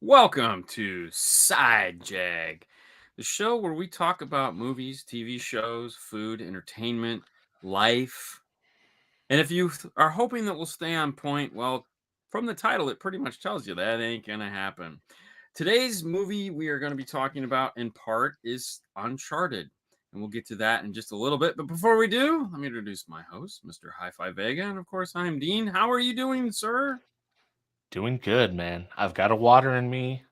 Welcome to Side Jag, the show where we talk about movies, TV shows, food, entertainment, life. And if you are hoping that we'll stay on point, well, from the title, it pretty much tells you that ain't going to happen. Today's movie we are going to be talking about in part is Uncharted. And we'll get to that in just a little bit. But before we do, let me introduce my host, Mr. Hifivega. And of course, I'm Dean. How are you doing, sir? Doing good, man. I've got a water in me.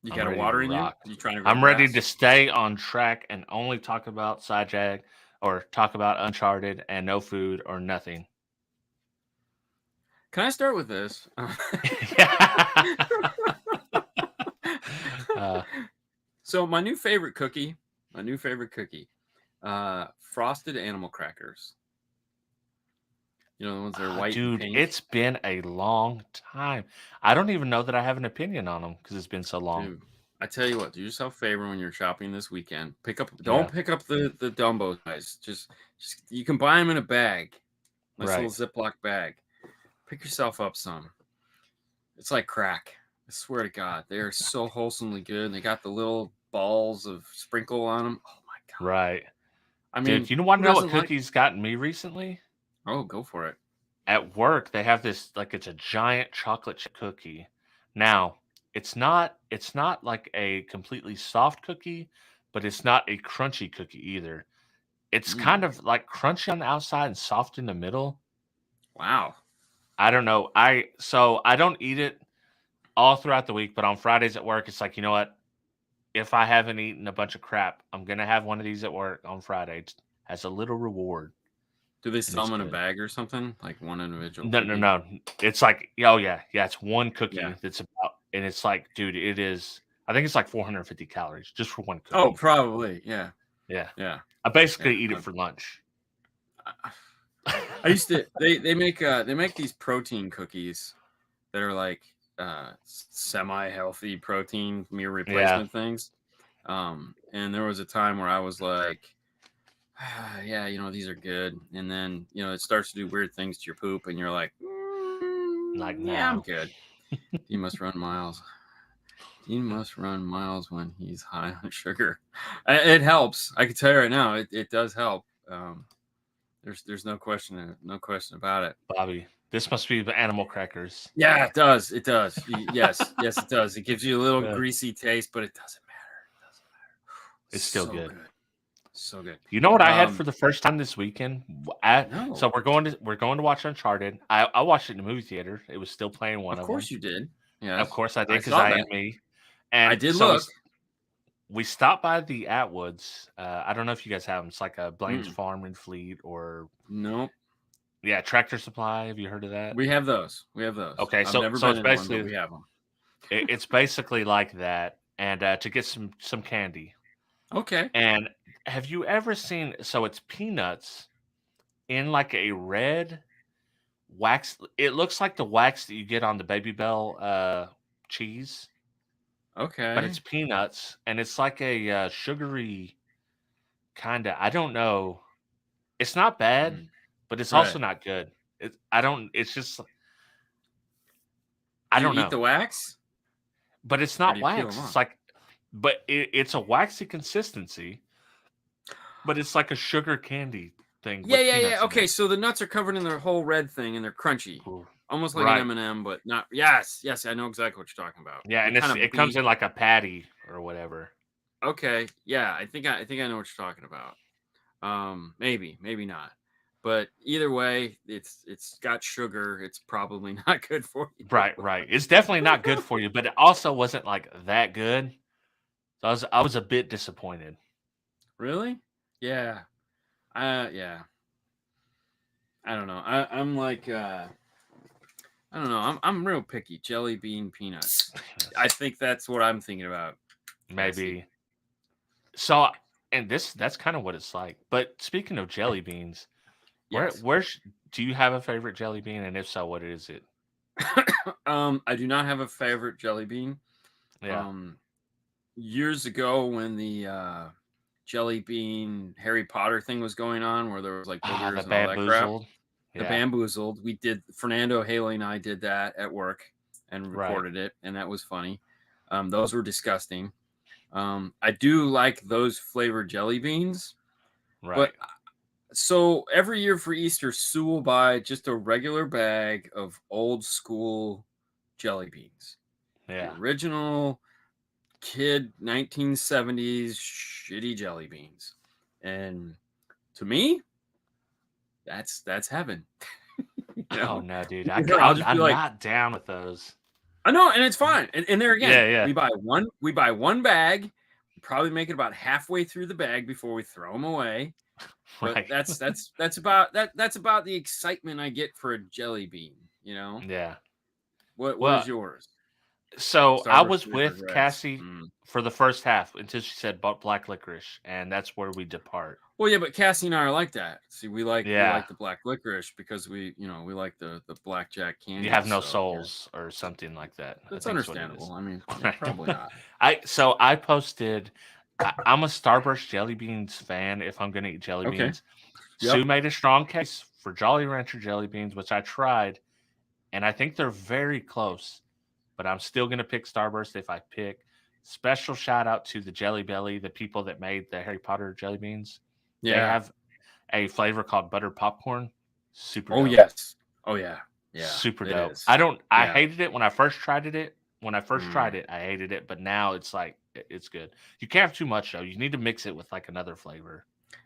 You I'm got a ready to water in you? rock. You trying to grow I'm ready to grass? stay on track and only talk about Sidejag or talk about Uncharted and no food or nothing. Can I start with this? uh, So my new favorite cookie, frosted animal crackers. You know the ones that are white and dude, pink. it's been a long time. I don't even know that I have an opinion on them because it's been so long. Dude, I tell you what, do yourself a favor when you're shopping this weekend. Don't Yeah, pick up the Dumbo size. Just you can buy them in a bag, nice little right. Ziploc bag. Pick yourself up some. It's like crack. I swear to God, they are so wholesomely good. And they got the little balls of sprinkle on them. Oh my God. Right. I Dude, mean, you want who to know what doesn't like? cookies gotten me recently? Oh, go for it. At work, they have this like it's a giant chocolate chip cookie. Now, it's not like a completely soft cookie, but it's not a crunchy cookie either. It's kind Mm, of like crunchy on the outside and soft in the middle. wow. I don't know. I don't eat it all throughout the week, but on Fridays at work, it's like, you know what? If I haven't eaten a bunch of crap, I'm gonna have one of these at work on Fridays as a little reward, Do they and sell it's them in a good. bag or something? Like one individual No, no, cookie? no. It's like, oh yeah, yeah. It's one Yeah. cookie that's about, and it's like, dude, it is. I think it's like 450 calories just for one Oh, cookie. probably. Yeah. Yeah, Yeah. I basically Yeah. eat it for lunch. I I used to they make these protein cookies that are like semi-healthy protein meal Yeah, replacement things. And there was a time where I was like, yeah, these are good. And then, it starts to do weird things to your poop, and you're like, like yeah, I'm no. good. Dean must run miles. Dean must run miles when he's high on sugar. It helps. I can tell you right now, it does help. There's no question about it. Bobby, this must be the animal crackers. Yeah, it does. It does. Yes, it does. It gives you a little Uh, greasy taste, but it doesn't matter. It doesn't matter. it's still So good. good. So good. You know what I had Um, for the first time this weekend? So no, we're going to watch Uncharted. I watched it in the movie theater. It was still playing one of of them. course you did. Of Yes, course I did I because saw I am that. me. I And did so look. we stopped by the Atwoods. I don't know if you guys have them. It's like a Blaine's Mm, Farm in Fleet or nope. yeah, Tractor Supply. Have you heard of that? We have those. We have those. Okay, I've never so been it's in one, but basically we have them. it's basically like that, and to get some candy. Okay. And have you ever seen? So it's peanuts in like a red wax. It looks like the wax that you get on the Baby Bell cheese, but Okay. it's peanuts, and it's like a sugary kind of. I don't know. It's not bad, Mm, but it's also right. not good. I don't. It's just I Do you don't eat know. the wax But it's or do not you peel wax. them It's off? like, but it's a waxy consistency, but it's like a sugar candy thing Yeah, with yeah, yeah. peanuts in Okay, it. so the nuts are covered in their whole red thing, and they're crunchy, Ooh. almost like an Right. M&M, but not. Yes, yes, I know exactly what you're talking about. Yeah, They and kind of it comes bleed. in like a patty or whatever. Okay, yeah, I think I know what you're talking about. Maybe not, but either way, it's got sugar. It's probably not good for you. Right, right. It's definitely not good for you, but it also wasn't like that good. So I was a bit disappointed. Really? Yeah. Yeah. I don't know. I'm like I don't know. I'm real picky. Jelly bean peanuts. I think that's what I'm thinking about, Cassie. Maybe. So and that's kind of what it's like. But speaking of jelly beans, Yes. do you have a favorite jelly bean, and if so, what is it? I do not have a favorite jelly bean. Yeah. Um, Years ago when the jelly bean Harry Potter thing was going on, where there was like Ah, the boogers and all that crap, bamboozled. the Yeah. bamboozled. We did Fernando Haley and I did that at work. and Right. recorded it, and that was funny. Those were disgusting. I do like those flavored jelly beans, Right. but so every year for Easter, Sue will buy just a regular bag of old school jelly beans, the Yeah. original kid 1970s shitty jelly beans, and to me, that's heaven. You Oh know, no, dude. where I'll just be I'm like, not down with those. I know, and it's fine. And there again, Yeah, yeah. we buy one bag, we probably make it about halfway through the bag before we throw them away. But Right. that's about the excitement I get for a jelly bean, you know? Yeah. What Well, is yours? so I Starburst was flavored with Reds. Cassie Mm. for the first half until she said black licorice, and that's where we depart. Well, yeah, but Cassie and I are like that. See, we Yeah. like the black licorice because we like the blackjack You have candies. no So yeah, souls or something like that. I that's think is what it is. understandable. I mean, yeah, Right. probably not. I posted. I'm a Starburst jelly beans fan. If I'm gonna eat jelly Okay. beans, Yep. Sue made a strong case for Jolly Rancher jelly beans, which I tried, and I think they're very close. But I'm still gonna pick Starburst if I pick. Special shout out to the Jelly Belly, the people that made the Harry Potter jelly beans. They Yeah. have a flavor called butter popcorn. Super Oh dope. yes. Oh yeah. Yeah. Super It dope. is. I Yeah. hated it when I first tried it. When I first tried Mm. it, I hated it, but now it's like it's good. You can't have too much though. You need to mix it with like another flavor.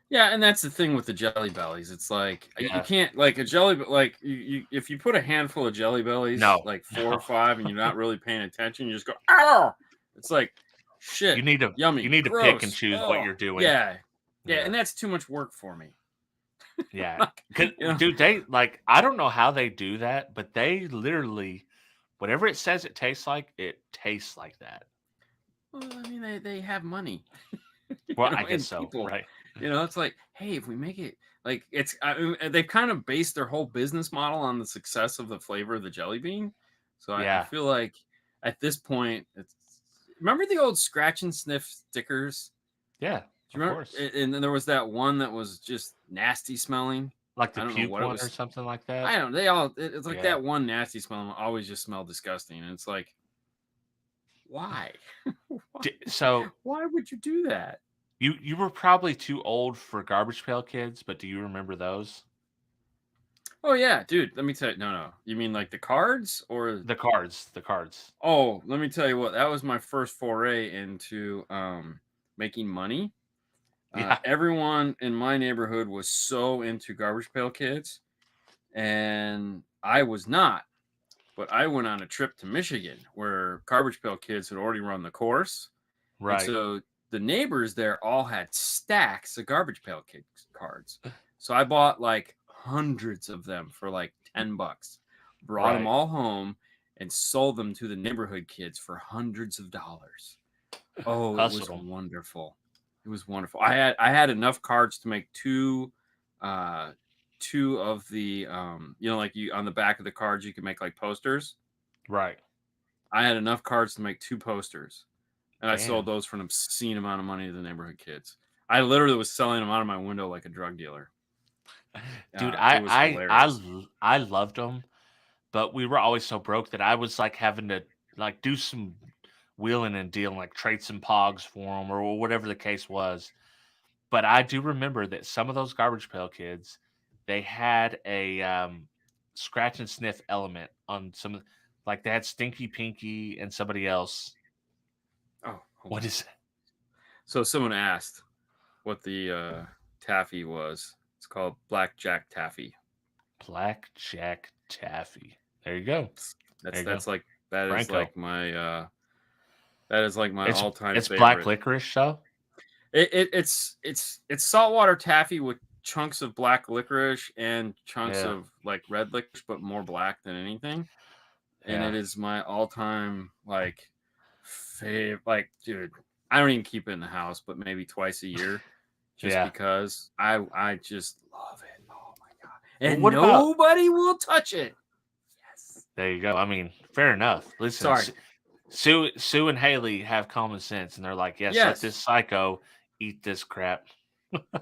Yeah, and that's the thing with the Jelly Bellies. It's like you Yeah. can't like a jelly like you if you put a handful of Jelly Bellies, No. like 4 or No. 5, and you're not really paying attention, you just go, "Ow!" It's like, shit, You yummy, need to pick and gross. choose what Oh, you're doing. yeah, yeah, Yeah. and that's too much work for me. Yeah. Like, 'Cause, you know, dude, they like I don't know how they do that, but they literally whatever it says it tastes like that. well, I mean, they have money, Well, I guess and so, people. right? It's like, hey, if we make it like it's, I mean, they've kind of based their whole business model on the success of the flavor of the jelly bean. So I Yeah. feel like at this point, it's remember the old scratch and sniff stickers? Yeah, Do you of remember? course. And then there was that one that was just nasty smelling. Like the I don't know puke what it one or was. something like I that. don't. It's like Yeah. that one nasty smell always just smelled disgusting, and it's like, why? why? So Why would you do that? you were probably too old for Garbage Pail Kids, but do you remember those? Oh yeah, dude. Let me tell you. No. You mean like the cards or? The cards, the cards. Oh, let me tell you what. That was my first foray into making money. Yeah. Everyone in my neighborhood was so into Garbage Pail Kids, and I was not. But I went on a trip to Michigan where Garbage Pail Kids had already run the course, and Right. so the neighbors there all had stacks of Garbage Pail Kids cards. So I bought like hundreds of them for like $10, brought them Right. all home, and sold them to the neighborhood kids for hundreds of dollars. Oh, it Hustled was them. wonderful. It was wonderful. I had enough cards to make uh two of the like you on the back of the cards you can make like posters. Right. I had enough cards to make 2 posters, and I sold Damn. those for an obscene amount of money to the neighborhood kids. I literally was selling them out of my window like a drug dealer. Dude, It was hilarious. I loved them, but we were always so broke that I was like having to like do some wheeling and dealing, like trade some pogs for them or whatever the case was. But I do remember that some of those Garbage Pail Kids, they had a scratch and sniff element on some, like they had Stinky Pinky and somebody else. Oh, hold What on. is it? So someone asked what the taffy was. It's called Blackjack Taffy. Blackjack Taffy. There you go. There you go. That's like that is Franco. like my that is like my all-time It's black favorite. licorice though. It's saltwater taffy with chunks of black licorice and chunks Yeah. of like red licorice, but more black than anything. And Yeah. it is my all-time like like, dude, I don't even keep it in the house, but maybe twice a year, just Yeah. because I just love it. Oh my god! Well, And what about nobody will touch it. Yes. there you go. I mean, fair enough. Listen, Sorry. Sue and Haley have common sense and they're like, yes, let this Yes. psycho eat this crap.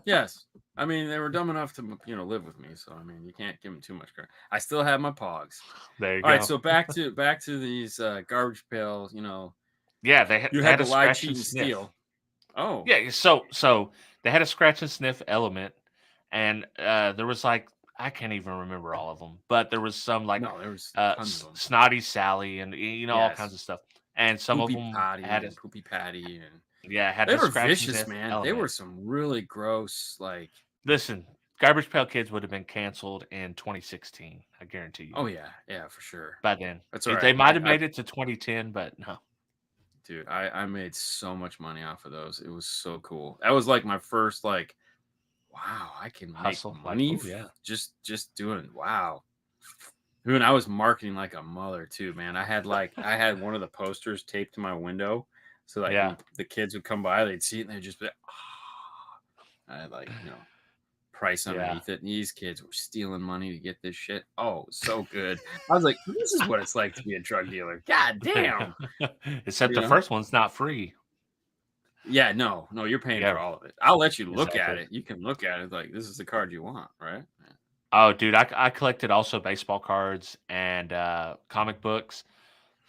Yes. I mean, they were dumb enough to, live with me. So I mean, you can't give them too much credit. I still have my pogs. There you All right, go. so back to these garbage pails. Yeah, You they had had to a lie, scratch cheat, and and sniff. steal. Oh Yeah, so they had a scratch and sniff element, and there was like I can't even remember all of them, but there was some like no, there was tons of them. Snotty Sally and all kinds Yes, of stuff, and some of poopy them potty had a and poopy patty, and had they the were scratch and vicious, sniff man. They were element. some really gross, like. Listen, Garbage Pail Kids would have been canceled in 2016. I guarantee you. Oh yeah, yeah, for sure. By then, That's all They right. might have made it to 2010, but no. Dude, I made so much money off of those. It was so cool. That was like my first like, wow, I can make Hustle, like, money oh yeah. just doing. Wow. Dude, I was marketing like a mother too, man. I had one of the posters taped to my window, so like Yeah. when the kids would come by, they'd see it and they'd just be like, I had like price Yeah. underneath it. And these kids were stealing money to get this shit. Oh, so good. I was like, this is what it's like to be a drug dealer. God damn. Except You the know? first one's not free. Yeah, no, you're paying for Yeah, all of it. I'll let you look at exactly. it. You can look at it like this is the card you want, right? Oh, dude, I collected also baseball cards and comic books.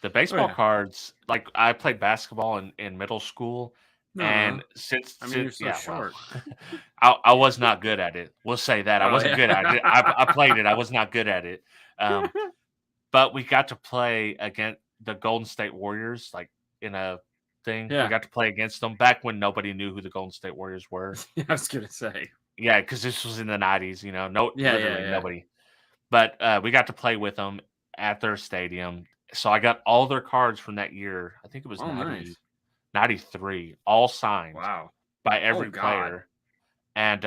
The Oh baseball yeah. cards, like I played basketball in middle school, No, and since I mean you're since so yeah, well, short. I was not good at it. We'll say that I Oh wasn't yeah. good at it. I played it. I was not good at it. Um, but we got to play against the Golden State Warriors, like in a thing. We Yeah. got to play against them back when nobody knew who the Golden State Warriors were. I was gonna say. Yeah, because this was in the 90s, no, Yeah, yeah, literally yeah. nobody. But we got to play with them at their stadium. So I got all their cards from that year. I think it was Oh nice. 93, all signed Wow. by Oh every God. player. And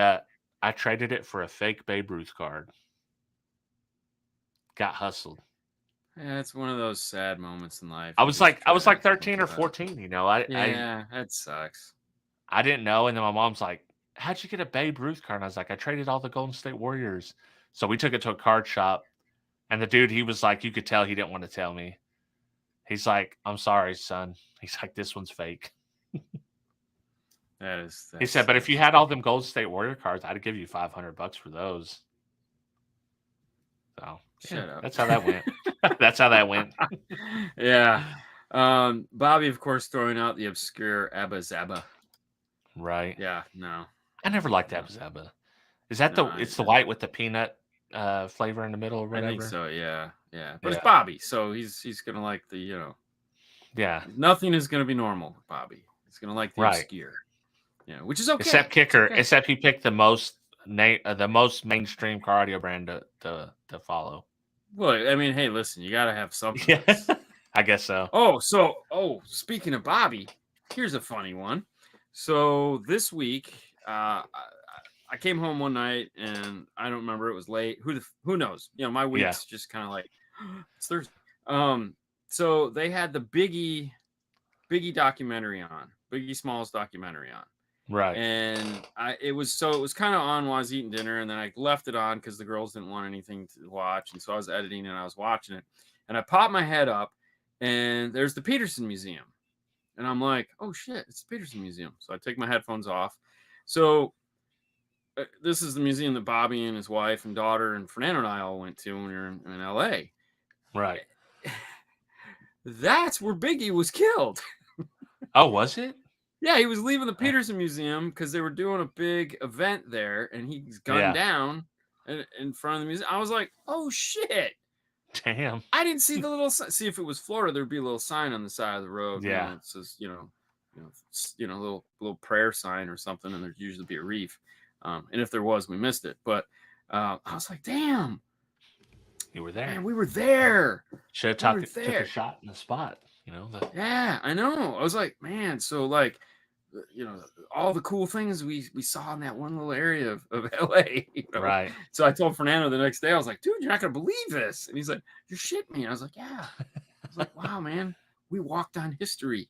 I traded it for a fake Babe Ruth card. Got hustled. Yeah, it's one of those sad moments in life. I You was just like I try was not like to think 13 or about it. 14, I Yeah, that sucks. I didn't know, and then my mom's like, "How'd you get a Babe Ruth card?" And I was like, "I traded all the Golden State Warriors." So we took it to a card shop, and the dude, he was like, you could tell he didn't want to tell me. He's like, "I'm sorry, son." He's like, "This one's fake." He said, "But if you that's had all them Golden State Warrior cards, I'd give you $500 for those." So yeah, shut up. that's how that went. That's how that went. Yeah. Bobby, of course, throwing out the obscure Abba Zaba. Right. Yeah, no, I never liked no, Hifivega. Is that no. it's the white with the peanut flavor in the middle or I think whatever? so. Yeah, yeah. But it's Yeah. Bobby, so he's gonna like the Yeah. nothing is gonna be normal with Bobby. He's gonna like the Right. obscure. Which is okay. Except It's kicker, okay. except he picked the most mainstream car audio brand to follow. Well, I mean, hey, listen, you gotta have something Yeah. nice. I guess so. Speaking of Bobby, here's a funny one. So this week, I came home one night and I don't remember. It was late. Who knows? My Yeah. week's just kind of like it's Thursday. So they had the Biggie documentary on, Biggie Smalls documentary on, Right. and it was kind of on while I was eating dinner, and then I left it on because the girls didn't want anything to watch, and so I was editing and I was watching it, and I popped my head up, and there's the Peterson Museum, and I'm like, oh shit, it's the Peterson Museum. So I take my headphones off. So this is the museum that Bobby and his wife and daughter and Fernando and I all went to when we were in LA. Right. That's where Biggie was killed. Oh, was it? Yeah, he was leaving the Peterson Museum because they were doing a big event there, and he's gunned down in front of the museum. I was like, "Oh shit!" Damn. I didn't see the little see if it was Florida, there'd be a little sign on the side of the road. Yeah. It says little prayer sign or something, and there'd usually be a reef. And if there was, we missed it. But I was like, "Damn, You were there. man, we were there. Should have took a shot in the spot. Yeah, I know. I was like, man, so like, all the cool things we saw in that one little area of LA. Right. So I told Fernando the next day, I was like, dude, you're not gonna believe this. And he's like, you're shitting me. I was like, yeah. I was like, wow, man, we walked on history.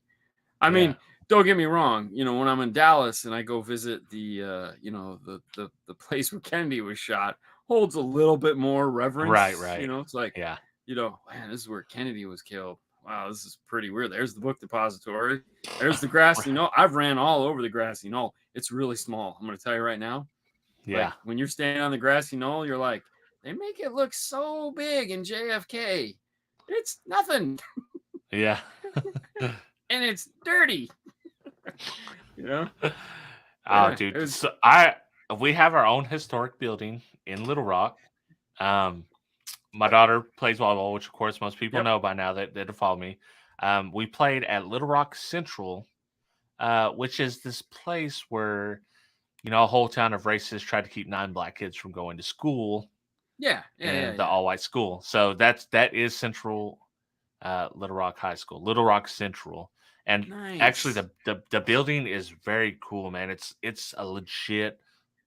I mean, don't get me wrong. When I'm in Dallas and I go visit the the place where Kennedy was shot, holds a little bit more reverence. Right. It's like, Yeah. man, this is where Kennedy was killed. Wow, this is pretty weird. There's the book depository. There's the grassy knoll. I've ran all over the grassy knoll. It's really small. I'm going to tell you right now. Yeah. Like when you're standing on the grassy knoll, you're like, they make it look so big in JFK. It's nothing, Yeah. and it's dirty. You know? Oh, Yeah, it dude. was. So we have our own historic building in Little Rock. Um, my daughter plays volleyball, which of course most people Yep. know by now that have followed me. We played at Little Rock Central, which is this place where a whole town of racists tried to keep 9 black kids from going to school Yeah. Yeah. Yeah. in the Yeah. all white school. So that is Central Little Rock High School, Little Rock Central. And actually Nice. the building is very cool, man. It's a legit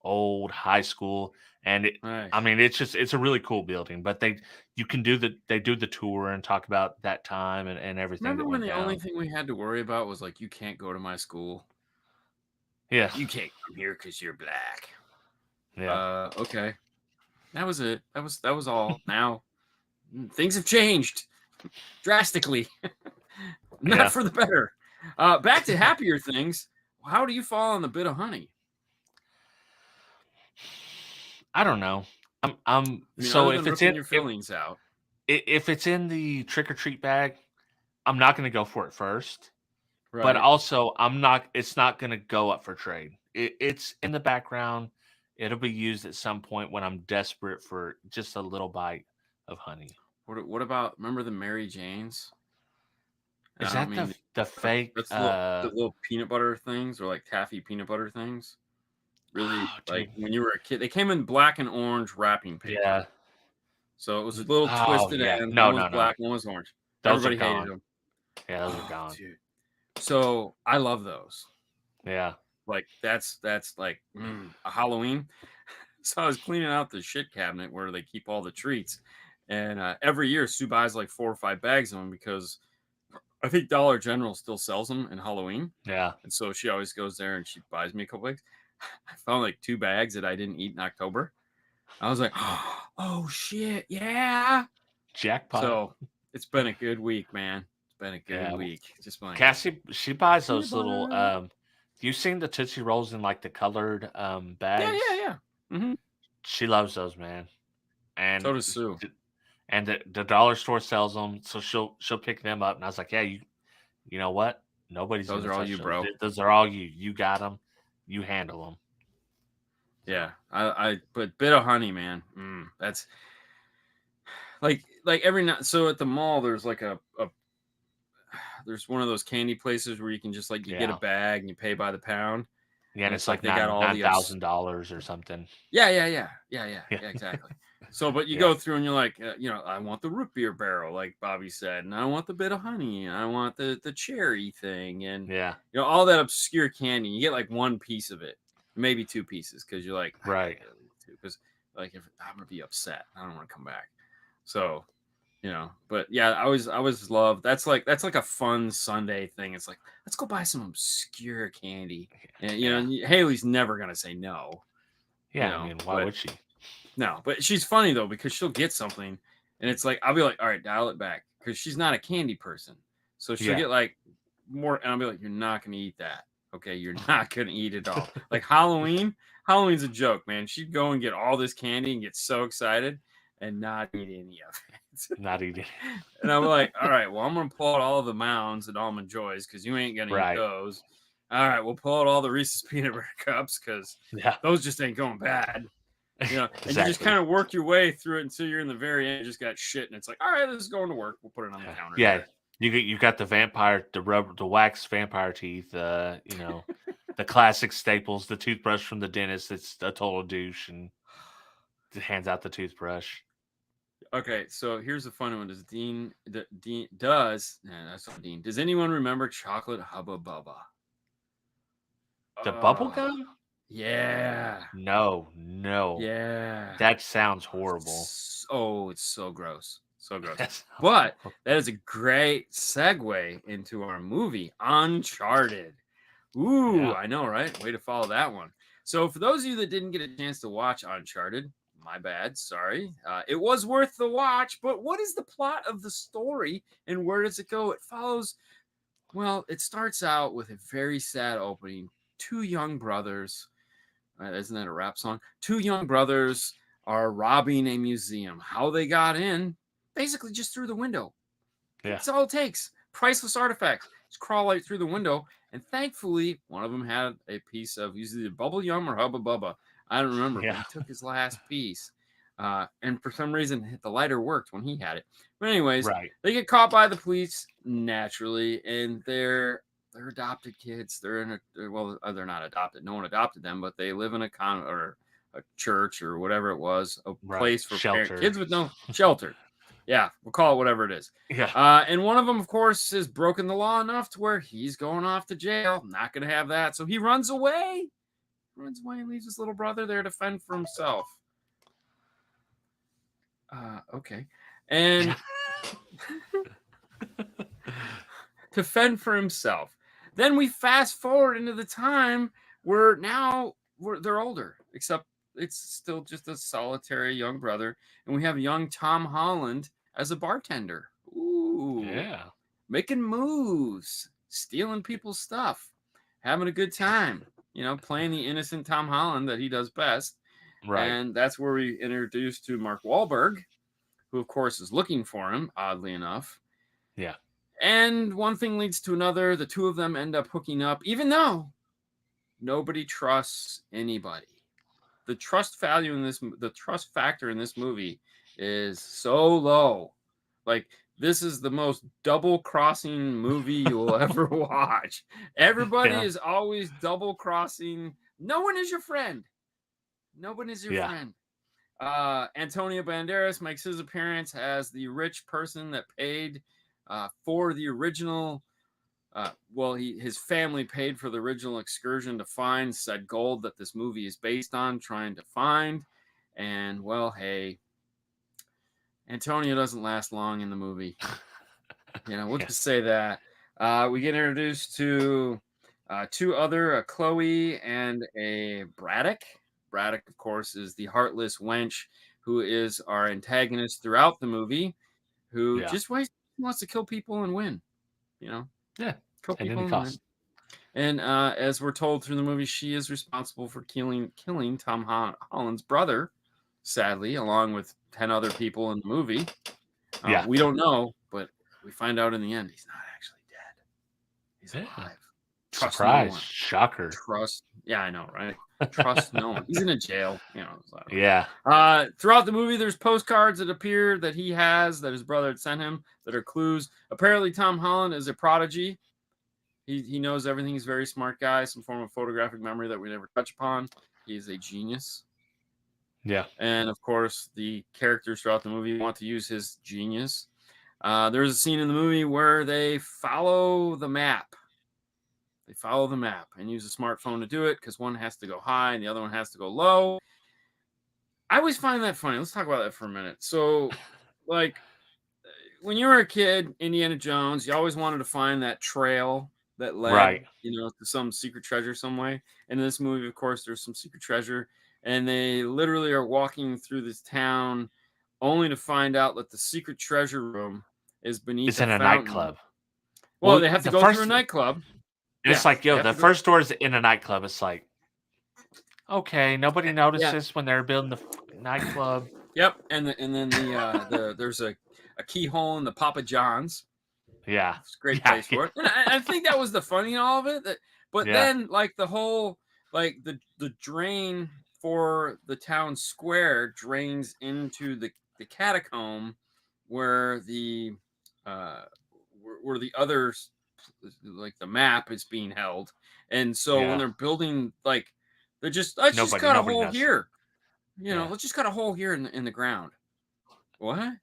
old high school, and I Nice. mean it's a really cool building. But they do the tour and talk about that time and everything Remember that when went the only down. thing we had to worry about was like, you can't go to my school. Yeah, You can't come here because you're black. yeah, Okay. That was it. That was all. Now things have changed drastically, not yeah. for the better. Back to happier things. How do you fall on the bit of honey? I don't know. I'm I mean, so other than ripping your fillings out. if it's in the trick or treat bag, I'm not going to go for it first. But Right. also, it's not going to go up for trade. It's in the background. It'll be used at some point when I'm desperate for just a little bite of honey. What about, remember the Mary Janes? And Is I don't that mean the fake? that's the little peanut butter things, or like taffy peanut butter things. Really, Oh, like dude. when you were a kid, they came in black and orange wrapping paper. Yeah. So it was a little Oh, twisted yeah. end. No, One was no, no. black, one was orange. Those are Everybody hated gone. them. Yeah, those are Oh, gone. dude. So I love those. Yeah. Like that's like a Halloween. So I was cleaning out the shit cabinet where they keep all the treats, and every year Sue buys like 4 or 5 bags of them because I think Dollar General still sells them in Halloween, Yeah. and so she always goes there and she buys me a couple bags. I found like 2 bags that I didn't eat in October. I was like, oh shit, yeah. Jackpot. So it's been a good week, man. It's been a good Yeah. week. Just been like Cassie, she buys peanut those little. butter. You've seen the Tootsie Rolls in like the colored Yeah, yeah, bags? yeah. She loves those, man. So And does Sue. the dollar store sells them, so she'll pick them up. And I was like, yeah, you know what? Nobody's Those gonna are all touch you, those. bro. Those are all you. You got them. You handle them. Yeah, I but bit of honey, man. That's like every night. So at the mall, there's like a there's one of those candy places where you can just like you get a Yeah, bag and you pay by the pound, yeah. and And it's it's like like they got all nine the thousand dollars or something. yeah, Yeah, exactly. So, but you yeah, go through and you're like, I want the root beer barrel, like Bobby said, and I want the bit of honey, and I want the cherry thing, and yeah. all that obscure candy. You get like one piece of it, maybe 2 pieces, because you're like, I Right. can't get it too, because like if I'm gonna be upset, I don't want to come back. So, but yeah, I always love that's like a fun Sunday thing. It's like, let's go buy some obscure candy, and Yeah, Haley's never gonna say no, yeah. I mean, why but would she? no, but she's funny though, because she'll get something, and it's like I'll be like, all right, dial it back, because she's not a candy person, so she'll Yeah, get like more, and I'll be like, you're not gonna eat that, okay? You're not gonna eat it all. Like Halloween's a joke, man. She'd go and get all this candy and get so excited and not eat any of it. not eating. And I'm like, all right, well, I'm gonna pull out all the Mounds and Almond Joys because you ain't gonna eat Right. those. All right, we'll pull out all the Reese's peanut butter cups because Yeah. those just ain't going bad. And you just Exactly. kind of work your way through it until you're in the very end. You just got shit, and it's like, all right, this is going to work. We'll put it on the counter Yeah. there. You got the wax vampire teeth. The classic staples, the toothbrush from the dentist. It's a total douche and hands out the toothbrush. Okay, so here's a funny one. That's not Dean. Does anyone remember chocolate Hubba Bubba? The bubble Oh, gum? yeah, No. yeah. That sounds horrible. It's so gross, so gross. That sounds But horrible. that is a great segue into our movie Uncharted. Ooh, Yeah. I know, right? Way to follow that one. So, for those of you that didn't get a chance to watch Uncharted, my bad, sorry. It was worth the watch, but what is the plot of the story and where does it go? It follows, well, it starts out with a very sad opening. 2 young brothers Isn't that a rap song? Two young brothers are robbing a museum. How they got in? Basically, just through the window. Yeah. That's all it takes. Priceless artifacts. Just crawl right through the window. And thankfully, one of them had a piece of usually bubble yum or hubba bubba. I don't remember, but Yeah. he took his last piece. And for some reason, the lighter worked when he had it. But anyways, Right. they get caught by the police naturally, and they're adopted kids. They're in they're not adopted. No one adopted them, but they live in a convent or a church or whatever it was, a Right. place for Shelter. kids with no shelter. Yeah, we'll call it whatever it is. Yeah. And one of them, of course, has broken the law enough to where he's going off to jail. Not going to have that. So he runs away. Runs away and leaves his little brother there to fend for himself. Okay. And to fend for himself. Then we fast forward into the time where now they're older, except it's still just a solitary young brother. And we have young Tom Holland as a bartender. Ooh. Yeah. Making moves, stealing people's stuff, having a good time, playing the innocent Tom Holland that he does best. Right. And that's where we introduce to Mark Wahlberg, who, of course, is looking for him, oddly enough. Yeah. And one thing leads to another. The two of them end up hooking up, even though nobody trusts anybody. The trust factor in this movie is so low. Like, this is the most double-crossing movie you'll ever watch. Everybody is always double-crossing. No one is your friend. No one is your friend. Antonio Banderas makes his appearance as the rich person that paid for the original. His family paid for the original excursion to find said gold that this movie is based on, trying to find. And, well, hey, Antonio doesn't last long in the movie. We'll just say that. We get introduced to two other, a Chloe and a Braddock. Braddock, of course, is the heartless wench who is our antagonist throughout the movie, who just wants to kill people and win. Yeah. Kill At people any and win. cost. And as we're told through the movie, she is responsible for killing Tom Holland's brother, sadly, along with 10 other people in the movie. We don't know, but we find out in the end he's not actually dead. He's alive. Trust Surprise. no one. Shocker. Yeah, I know, right? Trust no one. He's in a jail. Yeah. Throughout the movie, there's postcards that appear that he has, that his brother had sent him, that are clues. Apparently, Tom Holland is a prodigy. He knows everything. He's a very smart guy, some form of photographic memory that we never touch upon. He's a genius. Yeah. And, of course, the characters throughout the movie want to use his genius. There's a scene in the movie where they follow the map. They follow the map and use a smartphone to do it because one has to go high and the other one has to go low. I always find that funny. Let's talk about that for a minute. So, like, when you were a kid, Indiana Jones, you always wanted to find that trail that led, to some secret treasure some way. And in this movie, of course, there's some secret treasure. And they literally are walking through this town only to find out that the secret treasure room is beneath It's in a fountain. nightclub. Well, they have to go through a nightclub. It's like, the first door's in a nightclub. It's like, okay, nobody notices when they're building the nightclub. Yep, and then there's a keyhole in the Papa John's. Yeah, it's a great place for it. And I think that was the funny in all of it. Then, like, the whole, like, the drain for the town square drains into the catacomb where the others, like, the map is being held. And so when they're building, like, they're just, let's just cut a hole here. Let's just cut a hole here in the ground. What?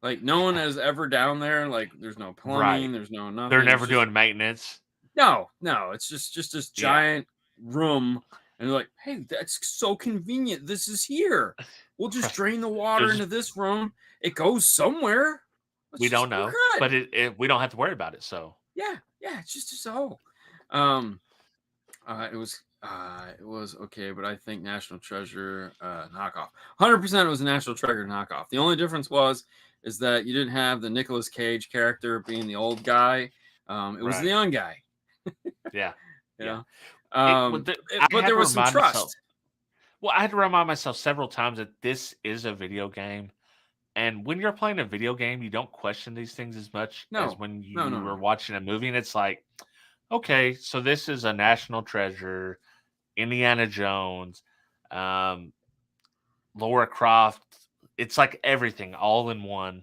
Like, no one is ever down there. Like, there's no plumbing. There's no nothing. They're never doing maintenance. No. It's just this giant room. And they're like, hey, that's so convenient. This is here. We'll just drain the water into this room. It goes somewhere. We don't know, but we don't have to worry about it. So yeah, it's just so. It was okay, but I think National Treasure knockoff. 100% it was a National Treasure knockoff. The only difference is that you didn't have the Nicolas Cage character being the old guy. It was the young guy. Yeah. But there was some trust. Well, I had to remind myself several times that this is a video game. And when you're playing a video game, you don't question these things as much as No, when no, no, you are no. watching a movie and it's like, okay, so this is a national treasure, Indiana Jones, um, Laura Croft. It's like everything all in one.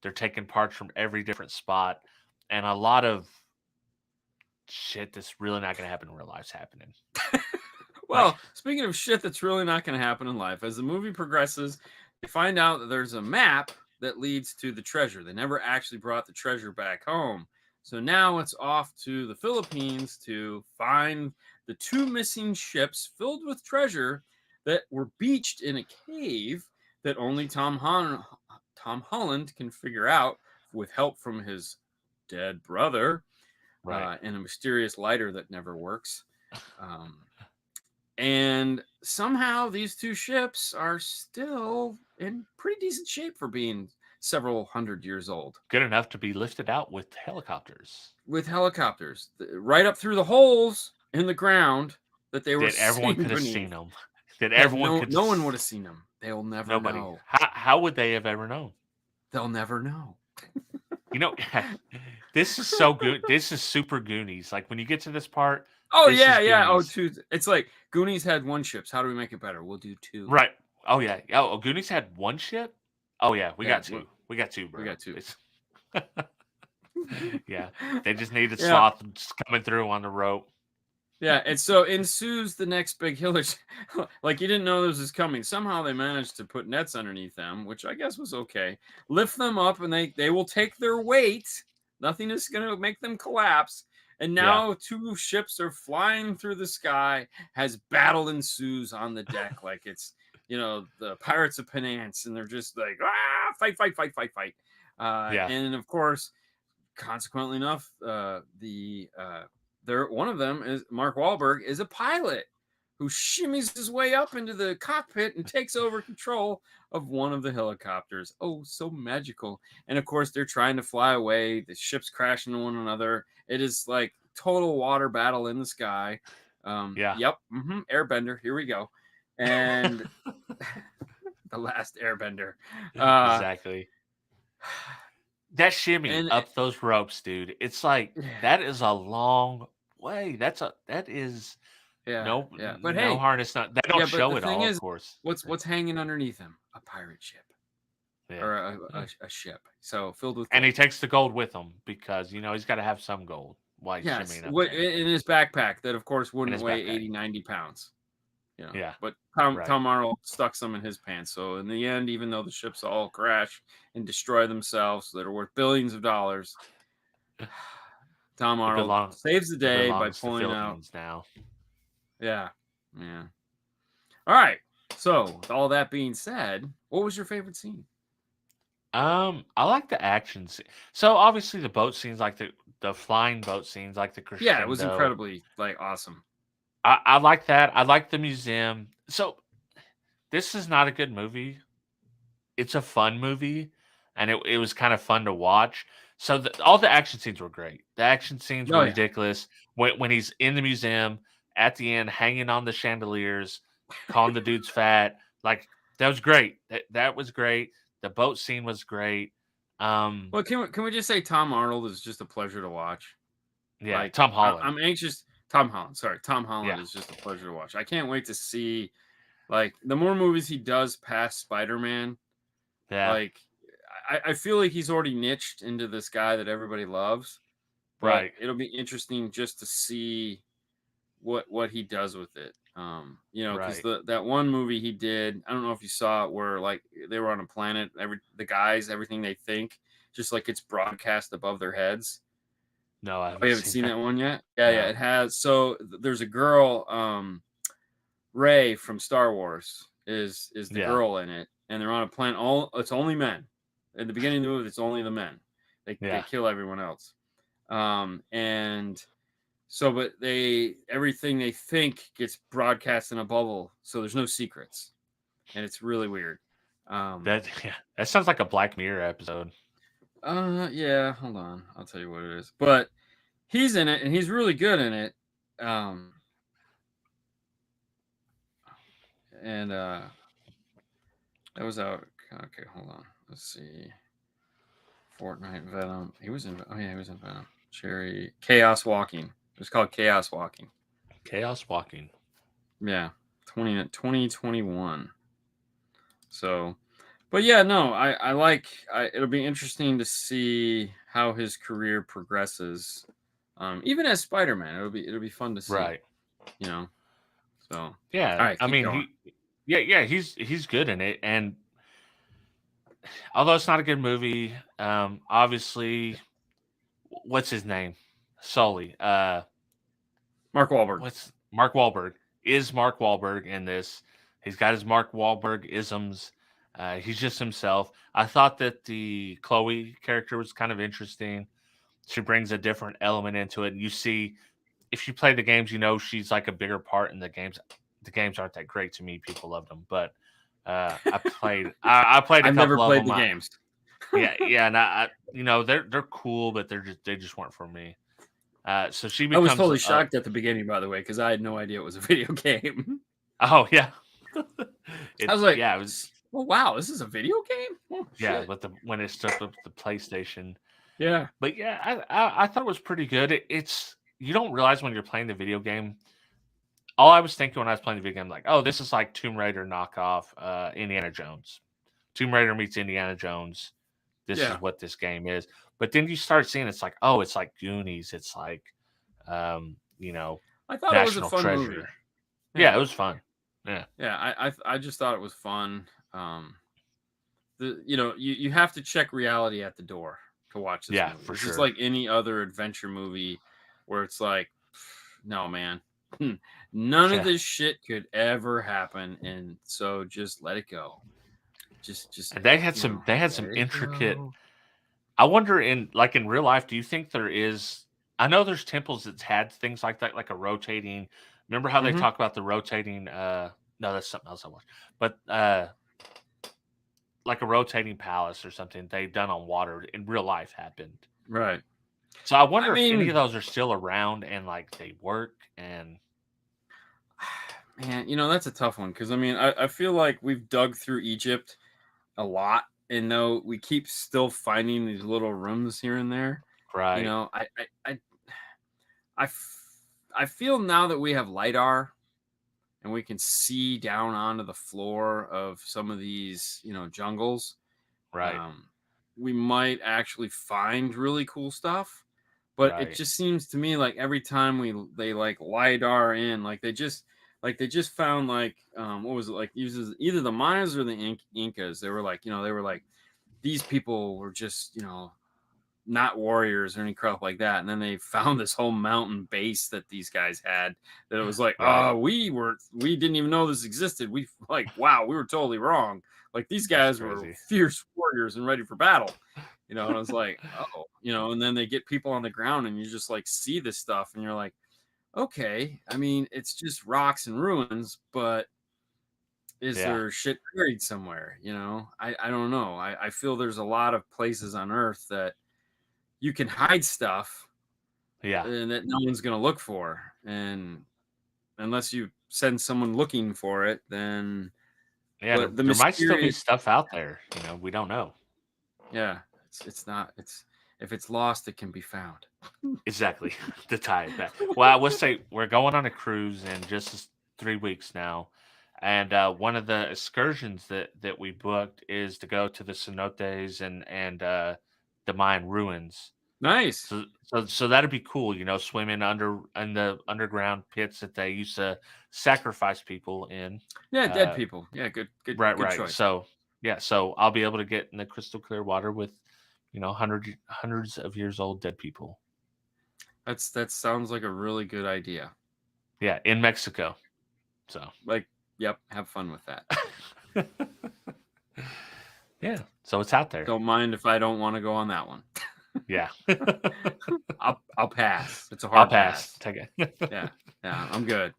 They're taking parts from every different spot, and a lot of shit that's really not going to happen in real life's happening. Like, Well, speaking of shit that's really not going to happen in life, as the movie progresses, they find out that there's a map that leads to the treasure. They never actually brought the treasure back home. So now it's off to the Philippines to find the 2 missing ships filled with treasure that were beached in a cave that only Tom Holland can figure out with help from his dead brother right. and a mysterious lighter that never works. Um, and somehow these 2 ships are still in pretty decent shape for being several hundred years old. Good enough to be lifted out with helicopters With helicopters right up through the holes in the ground that they were that everyone sitting could have seen beneath. them. That That everyone could. no one would have seen them. They'll never Nobody. know. How would they have ever known? They'll never know. You know, this is so good. This is super Goonies. Like when you get to this part, Oh this is yeah, yeah. Oh, Goonies. 2. It's like Goonies had 1 ships. How do we make it better? We'll do 2. Right. Oh yeah. Oh, Goonies had 1 ship. Oh yeah, we Yeah, got 2. We got 2, bro. we got 2. Yeah, they just needed Yeah. sloth just coming through on the rope. Yeah, and so ensues the next big hill. Like you didn't know this was coming. Somehow they managed to put nets underneath them, which I guess was okay. Lift them up, and they will take their weight. Nothing is going to make them collapse. And Yeah. now 2 ships are flying through the sky. As battle ensues on the deck, like it's the Pirates of Penance, and they're just like fight, fight, fight, fight, fight. Yeah. And of course, consequently enough, one of them is Mark Wahlberg is a pilot who shimmies his way up into the cockpit and takes over control of one of the helicopters. Oh, so magical. And of course, they're trying to fly away. The ships crash into one another. It is like total water battle in the sky. Yeah. Yep. Airbender. Here we go. And the last Airbender. Exactly. That shimmy And up those ropes, dude. It's like that is a long way. That is no But hey, harness. Not they don't show it all, of course. What's hanging underneath him? A pirate ship. Yeah. Or a ship. So filled with gold. And he takes the gold with him because he's got to have some gold. Why Yes, shimmying up there. in his backpack that of course wouldn't his weigh backpack. 80, 90 pounds. Yeah. But Right. Tom Arnold stuck some in his pants. So in the end, even though the ships all crash and destroy themselves that are worth billions of dollars, Tom Arnold saves the day by pulling out. Now. Yeah. All right. So with all that being said, what was your favorite scene? I like the action scene. So obviously the boat scenes, like the flying boat scenes, like the crescendo. Yeah, it was incredibly awesome. I like that. I like the museum. So this is not a good movie. It's a fun movie, and it was kind of fun to watch. So all the action scenes were great. The action scenes were ridiculous. When he's in the museum at the end, hanging on the chandeliers, calling the dudes fat, like that was great. That was great. The boat scene was great. Well, can we just say Tom Arnold is just a pleasure to watch? Yeah, Tom Holland. I'm anxious. Tom Holland. Sorry, Tom Holland is just a pleasure to watch. I can't wait to see, like, the more movies he does past Spider-Man. Yeah. Like, I feel like he's already niched into this guy that everybody loves. But right. It'll be interesting just to see what he does with it. Because that one movie he did, I don't know if you saw it, where like they were on a planet, everything they think, just like it's broadcast above their heads. No, I haven't seen that one yet. Yeah, it has. So there's a girl, Rey from Star Wars is the girl in it, and they're on a planet. It's only men. At the beginning of the movie, it's only the men. They kill everyone else. And so, but everything they think gets broadcast in a bubble, so there's no secrets, and it's really weird. That sounds like a Black Mirror episode. Yeah, hold on, I'll tell you what it is. But he's in it, and he's really good in it. Yeah, and that was out. Okay, hold on. Let's see. Fortnite Venom. He was in. Oh yeah, he was in Venom. Cherry Chaos Walking. It was called Chaos Walking. Chaos Walking. Yeah, 2021. So, but yeah, no, I like. It'll be interesting to see how his career progresses. Even as Spider-Man, it'll be fun to see. Right. You know. So, all Yeah. right, I keep mean, going. yeah, he's good in it, and although it's not a good movie, obviously, what's his name? Sully. Mark Wahlberg. What's Mark Wahlberg? Is Mark Wahlberg in this? He's got his Mark Wahlberg isms. He's just himself. I thought that the Chloe character was kind of interesting. She brings a different element into it, and you see, if you play the games, you know she's like a bigger part in the games. The games aren't that great to me. People loved them, but I played a I've never couple of played them. the games. Yeah, and they're cool, but they just weren't for me. So she I was becomes totally shocked at the beginning, by the way, because I had no idea it was a video game. oh yeah, I was like, yeah, it was "Oh wow, this is a video game." Oh yeah, shit. with when it stuck with the PlayStation. Yeah. But yeah, I thought it was pretty good. It's you don't realize when you're playing the video game. All I was thinking when I was playing the video game, like, oh, this is like Tomb Raider knockoff Indiana Jones. Tomb Raider meets Indiana Jones. This Yeah. is what this game is. But then you start seeing it's like, oh, it's like Goonies. It's like, I thought it was a National fun Treasure. movie. Yeah, Yeah. it was fun. Yeah, Yeah. I just thought it was fun. You have to check reality at the door to watch this yeah, movie. for It's just sure. like any other adventure movie where it's like, no man, none of Yeah, this shit could ever happen, and so just let it go. Just and they had some let it intricate. go. I wonder in real life, do you think there is? I know there's temples that's had things like that, like a rotating. Remember how they Hmm. talk about the rotating? No, that's something else I watched. But like a rotating palace or something they done on water in real life happened. Right. So I I wonder if any of mean, those are still around and like they work and man, that's a tough one because I mean, I feel like we've dug through Egypt a lot, and though we keep still finding these little rooms here and there, right, I I, f- I feel now that we have lidar and we can see down onto the floor of some of these, jungles. right, Um, we might actually find really cool stuff, but it right, just seems to me like every time they like lidar in, like they just found like what was it, like uses either the Mayas or the Incas. They were like these people were just not warriors or any crap like that. And then they found this whole mountain base that these guys had that it was like, right. we didn't even know this existed. We like, wow, we were totally wrong. Like these That's guys were crazy. fierce warriors and ready for battle. And I was like, oh, and then they get people on the ground and you just like see this stuff and you're like, okay, I mean, it's just rocks and ruins, but is Yeah, there shit buried somewhere? I don't know. I feel there's a lot of places on Earth that you can hide stuff yeah, and that no one's going to look for. And unless you send someone looking for it, then yeah. but the There might still be mysterious, stuff out there. We don't know yeah, it's not, it's if it's lost, it can be found. exactly to tie it back. Well, I will say we're going on a cruise in just 3 weeks now. And one of the excursions that we booked is to go to the cenotes and the Mayan ruins. Nice. So that'd be cool, swimming under in the underground pits that they used to sacrifice people in. Yeah, dead Uh, people. Yeah, good, good, right, good right. choice. So yeah, so I'll be able to get in the crystal clear water with, hundreds of years old dead people. That sounds like a really good idea. Yeah, in Mexico. So Like, yep, have fun with that. yeah, so it's out there. Don't mind if I don't want to go on that one. Yeah, I'll pass. It's a I'll hard pass. pass. Take Yeah, it. yeah, I'm good.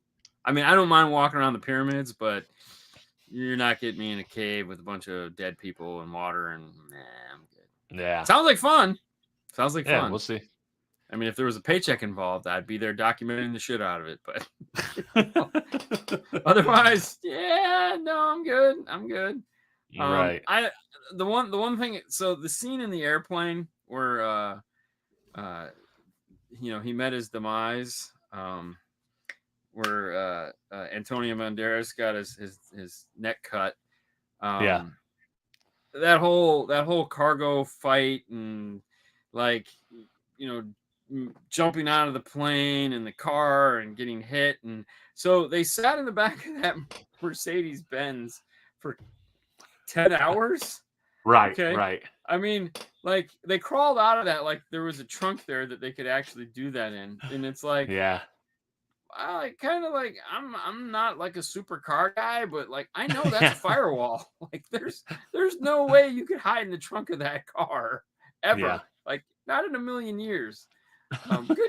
I mean, I don't mind walking around the pyramids, but you're not getting me in a cave with a bunch of dead people and water, and nah, I'm good. Yeah, Sounds like fun. Sounds like yeah. fun. We'll see. I mean, if there was a paycheck involved, I'd be there documenting the shit out of it. But you know, otherwise, yeah, no, I'm good. I'm good. Right. I the one thing. So the scene in the airplane where uh, he met his demise. Where Antonio Banderas got his neck cut. Yeah. That whole cargo fight and like jumping out of the plane and the car and getting hit, and so they sat in the back of that Mercedes Benz for 10 hours. Right. Okay, Right. I mean, like they crawled out of that like there was a trunk there that they could actually do that in, and it's like Yeah. I kind of like I'm not like a supercar guy, but like I know that's a firewall. Like there's no way you could hide in the trunk of that car Yeah. ever. Like not in a million years.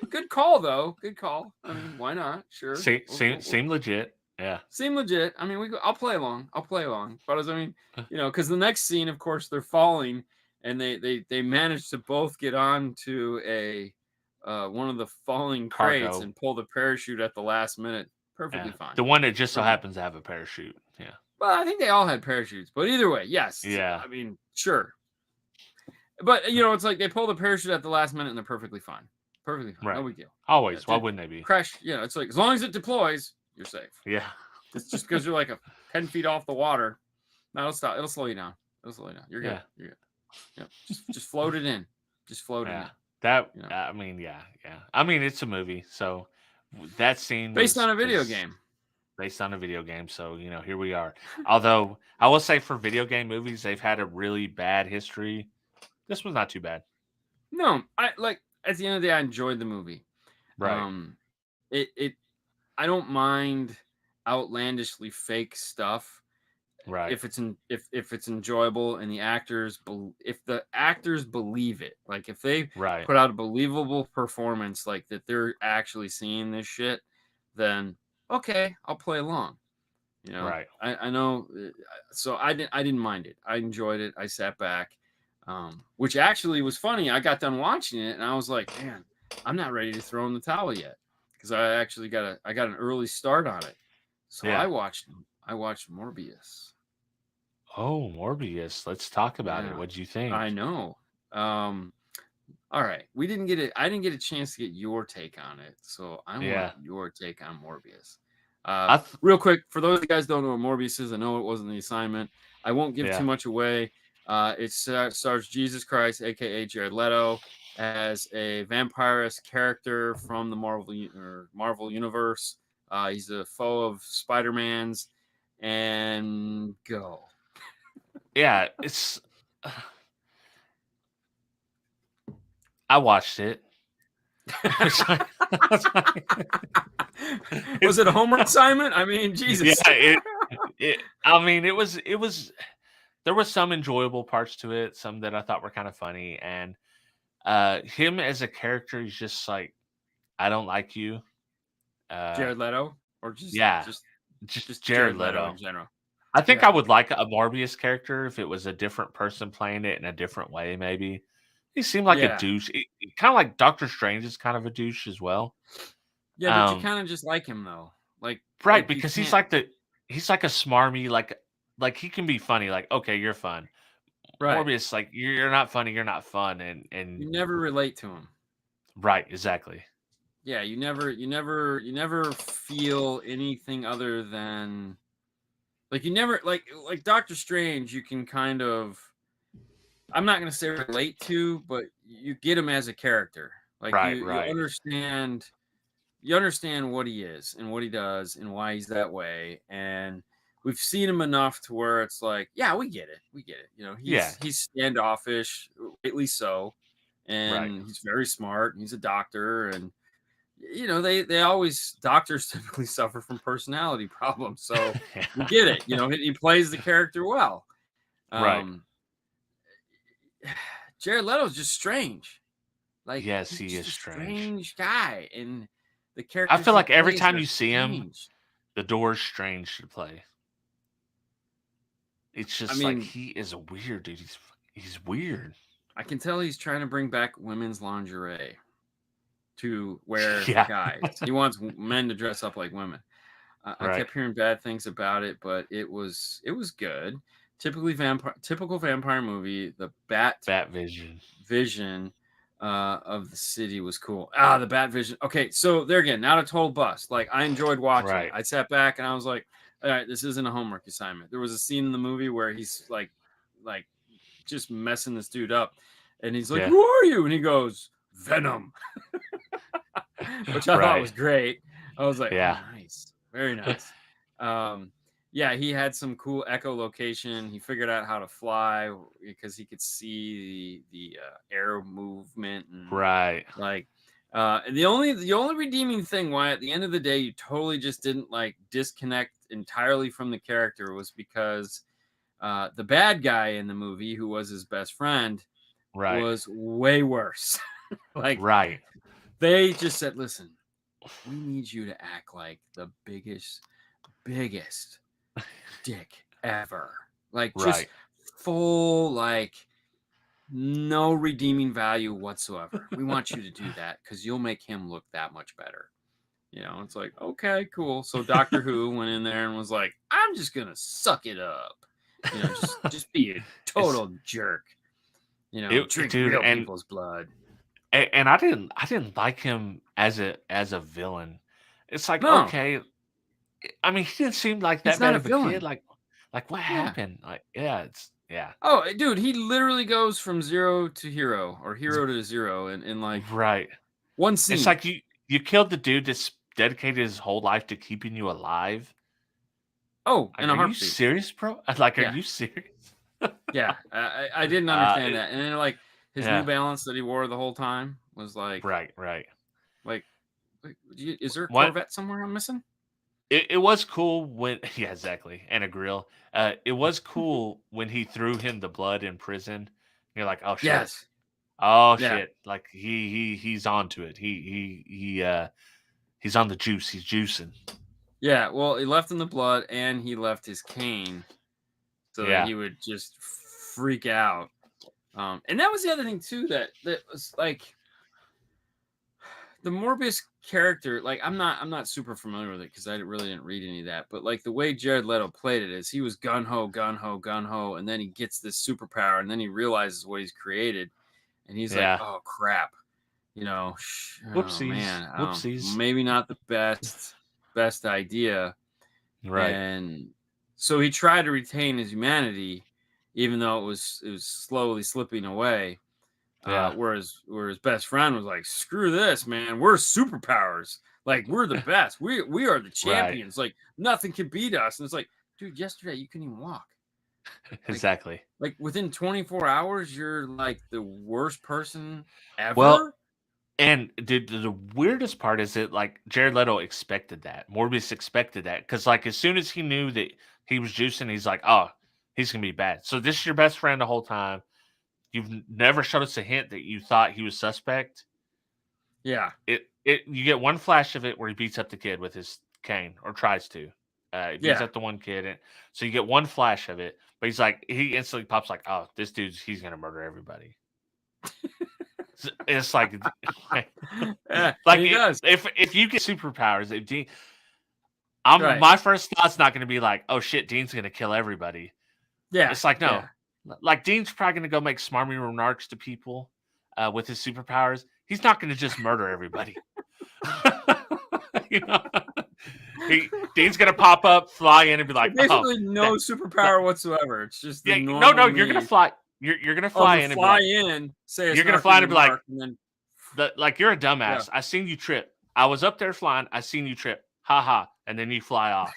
Good call though. Good call. I mean, why not? Sure. Seem legit. Yeah. Seem legit. I mean, I'll play along. I'll play along. But I mean, because the next scene, of course, they're falling, and they manage to both get onto a one of the falling crates Cargo. and pull the parachute at the last minute. Perfectly Yeah. fine. The one that just so happens to have a parachute. Yeah. Well, I think they all had parachutes, but either way, yes. Yeah. I mean, sure. But it's like they pull the parachute at the last minute and they're perfectly fine. Perfectly fine. Right. No big deal. Always. Why wouldn't they be? Crash. It's like as long as it deploys, you're safe. Yeah. It's just because you're like 10 feet off the water. No, it'll stop. It'll slow you down. It'll slow you down. You're good. Yeah. You're good. Yeah. Just float it in. Just float it in. That I mean, yeah. I mean, it's a movie, so that scene based was, on a video game. Based on a video game, so here we are. Although I will say, for video game movies, they've had a really bad history. This was not too bad. No, I like at the end of the day, I enjoyed the movie. Right. I don't mind outlandishly fake stuff. Right. If it's enjoyable and if the actors believe it, like if they put out a believable performance, like that they're actually seeing this shit, then okay, I'll play along. Right. I know. So I didn't mind it. I enjoyed it. I sat back, which actually was funny. I got done watching it and I was like, man, I'm not ready to throw in the towel yet, because I actually got an early start on it. So I watched Morbius. Oh, Morbius. Let's talk about it. What'd you think? I know. All right. I didn't get a chance to get your take on it. So I want your take on Morbius. Real quick, for those of you guys who don't know what Morbius is, I know it wasn't the assignment. I won't give too much away. It stars Jesus Christ, aka Jared Leto, as a vampirist character from the Marvel universe. He's a foe of Spider-Man's, and go. Yeah, it's. I watched it. Was it a homework assignment? I mean, Jesus. Yeah, I mean, it was. There were some enjoyable parts to it, some that I thought were kind of funny, and him as a character, he's just like, I don't like you. Jared Leto, or just Jared Leto in general. I think I would like a Morbius character if it was a different person playing it in a different way. Maybe he seemed like a douche, kind of like Doctor Strange is kind of a douche as well. Yeah, but you kind of just like him though, because he's like a smarmy, like he can be funny. Like, okay, you're fun. Right. Morbius, like you're not funny, you're not fun, and you never relate to him. Right, exactly. Yeah, you never feel anything other than like you never like Doctor Strange. You can kind of, I'm not going to say relate to, but you get him as a character. Like you understand what he is and what he does and why he's that way, and we've seen him enough to where it's like, yeah, we get it. He's standoffish, rightly so, and he's very smart. And he's a doctor, and they always, doctors typically suffer from personality problems, so we get it. He plays the character well. Jared Leto's just strange. Like, yes, he is strange guy, and the character. I feel like every time you see him, the door's strange to play. It's just like he is a weird dude. He's weird. I can tell he's trying to bring back women's lingerie. to wear Yeah. guys. He wants men to dress up like women. I Right. kept hearing bad things about it, but it was good. Typical vampire movie. The Bat Bat vision. vision of the city was cool. The Bat vision. Okay, so there again, not a total bust. Like, I enjoyed watching it. Right. I sat back and I was like, all right, this isn't a homework assignment. There was a scene in the movie where he's like just messing this dude up, and he's like, Yeah. "Who are you?" And he goes, "Venom," which I thought Right. was great. I was like, Yeah. "Oh, nice, very nice." Yeah, he had some cool echolocation. He figured out how to fly because he could see the air movement and Right. like. And the only redeeming thing why at the end of the day you totally just didn't like disconnect entirely from the character was because the bad guy in the movie, who was his best friend, Right. was way worse. Like, Right. they just said, listen, we need you to act like the biggest dick ever. Like, just Right. full, like, no redeeming value whatsoever. We want you to do that because you'll make him look that much better. You know, it's like, okay, cool. So Doctor Who went in there and was like, I'm just gonna suck it up. You know, just be a total jerk. You know, drink dude, real and people's blood. I didn't like him as a villain. It's like, No, okay, I mean, he didn't seem like he's that not bad a of a kid. villain. Like what Yeah. happened? Like, yeah, it's yeah. Oh, dude, he literally goes from zero to hero or hero to zero in like Right. one It's scene. like you killed the dude that's dedicated his whole life to keeping you alive. Oh, in Like, a are you heartbeat. serious, bro? Like, are Yeah. you serious? Yeah. I didn't understand It, that. And then like his New yeah. Balance that he wore the whole time was Right. Right. like, is there a What Corvette somewhere I'm missing? it was cool when yeah, exactly, and a grill. It was cool when he threw him the blood in prison. You're like, oh shit, Yes. oh Yeah. shit. Like he's onto it. He's on the juice. He's juicing. Yeah. Well, he left him the blood and he left his cane so that Yeah, he would just freak out. And that was the other thing too that was like the Morbius character. Like, I'm not super familiar with it because I really didn't read any of that. But like the way Jared Leto played it is he was gun ho, and then he gets this superpower, and then he realizes what he's created, and he's like, yeah. oh crap, you know, oh Whoopsies, man, whoopsies. maybe not the best idea. Right. And so he tried to retain his humanity, even though it was slowly slipping away. Yeah. Whereas his best friend was like, "Screw this, man! We're superpowers. Like, we're the best. We are the Right. champions. Like, nothing can beat us." And it's like, dude, yesterday you couldn't even walk. Like, Exactly. within 24 hours, you're like the worst person Well, ever. and the weirdest part is that like Jared Leto expected that. Morbius expected that because like as soon as he knew that he was juicing, he's like, oh, he's gonna be bad. So this is your best friend the whole time. You've never showed us a hint that you thought he was suspect. Yeah, It you get one flash of it where he beats up the kid with his cane or tries to. He beats yeah. up the one kid, and so you get one flash of it. But he's like, he instantly pops like, oh, this dude's he's gonna murder everybody. It's like, Yeah, and like he does. if you get superpowers, if Dean, Right. my first thought's not going to be like, oh shit, Dean's gonna kill everybody. Yeah, It's like no, yeah. like Dean's probably gonna go make smarmy remarks to people with his superpowers. He's not gonna just murder everybody. You know, Dean's gonna pop up, fly in, and be like, "Oh, Basically, no that superpower whatsoever. It's just the yeah, no, normal no, you're gonna me fly. You're gonna of fly the in and be fly like, in, say a you're gonna fly snarky in and be like, remark, and then like you're a yeah. dumbass. I seen you trip. I was up there flying. I seen you trip. Ha ha. And then you fly off.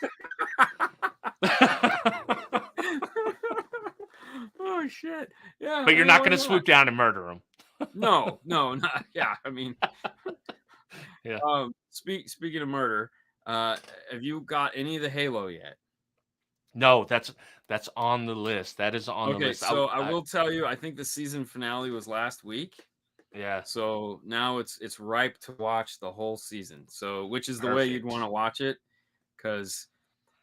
Oh shit! Yeah, But you're I mean, not why gonna not? swoop down and murder him. No, not. Yeah, I mean, Yeah. speaking of murder, have you got any of the Halo yet? No, that's on the list. That is on the Okay, list. so I will tell you, I think the season finale was last week. Yeah. So now it's ripe to watch the whole season. So which is the way you'd Perfect. want to watch it, because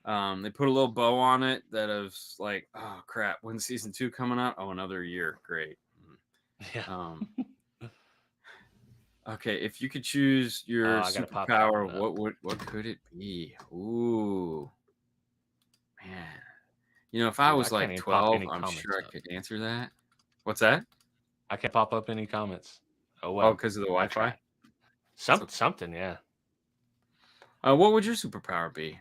they put a little bow on it that is like, oh crap, when's season 2 coming out? Oh, another year. Great. Yeah. Um, Okay, if you could choose your I gotta pop that one superpower, up. what could it be? Ooh, man. You know, if I Dude, I was can't like even pop 12, any I'm sure comments I up. could answer that. What's that? I can't pop up any comments. Oh Oh, well, because of the I Wi-Fi? tried. It's okay. Something, yeah. What would your superpower be?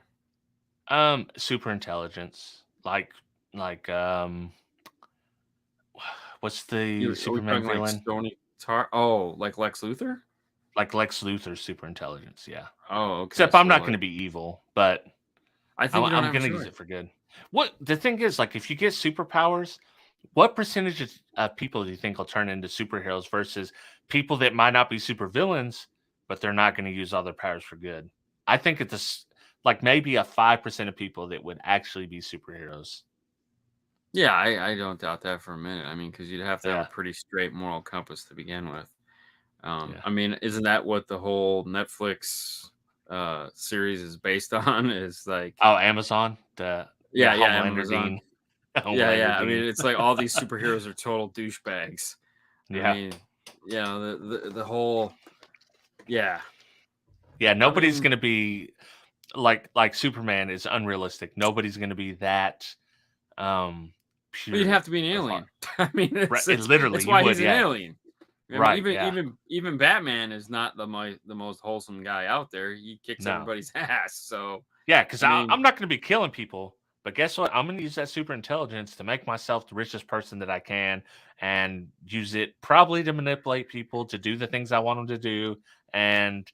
Super intelligence, like what's the Are we Superman talking like villain? Stony Tar? Oh, like Lex Luthor? Like Lex Luthor's super intelligence, yeah. Oh, okay. Except I'm So not going like, to be evil, but I I'm, think you don't I'm have a going to use choice. it for good. What the thing is, like, if you get superpowers, what percentage of people do you think will turn into superheroes versus people that might not be super villains, but they're not going to use all their powers for good? I think it's like maybe a 5% of people that would actually be superheroes. Yeah, I don't doubt that for a minute. I mean, because you'd have to have a Yeah, pretty straight moral compass to begin with. yeah. I mean, isn't that what the whole Netflix series is based on? Is like, Oh, Amazon, the yeah, yeah, Homelander Amazon. Dean, Yeah, Homelander yeah. I mean, Dean. it's like all these superheroes are total douchebags. I Yeah, mean, you know, the whole, yeah. yeah. I Nobody's mean, going to be like Superman is unrealistic. Nobody's going to be that well, you'd have pure to be an of heart. alien. I mean, Right, it's literally, you why would, he's an yeah. alien. I mean, Right, yeah. even Batman is not the most wholesome guy out there. He kicks No. everybody's ass. So, Yeah, because I mean, I'm not going to be killing people. But guess what? I'm going to use that super intelligence to make myself the richest person that I can and use it probably to manipulate people to do the things I want them to do and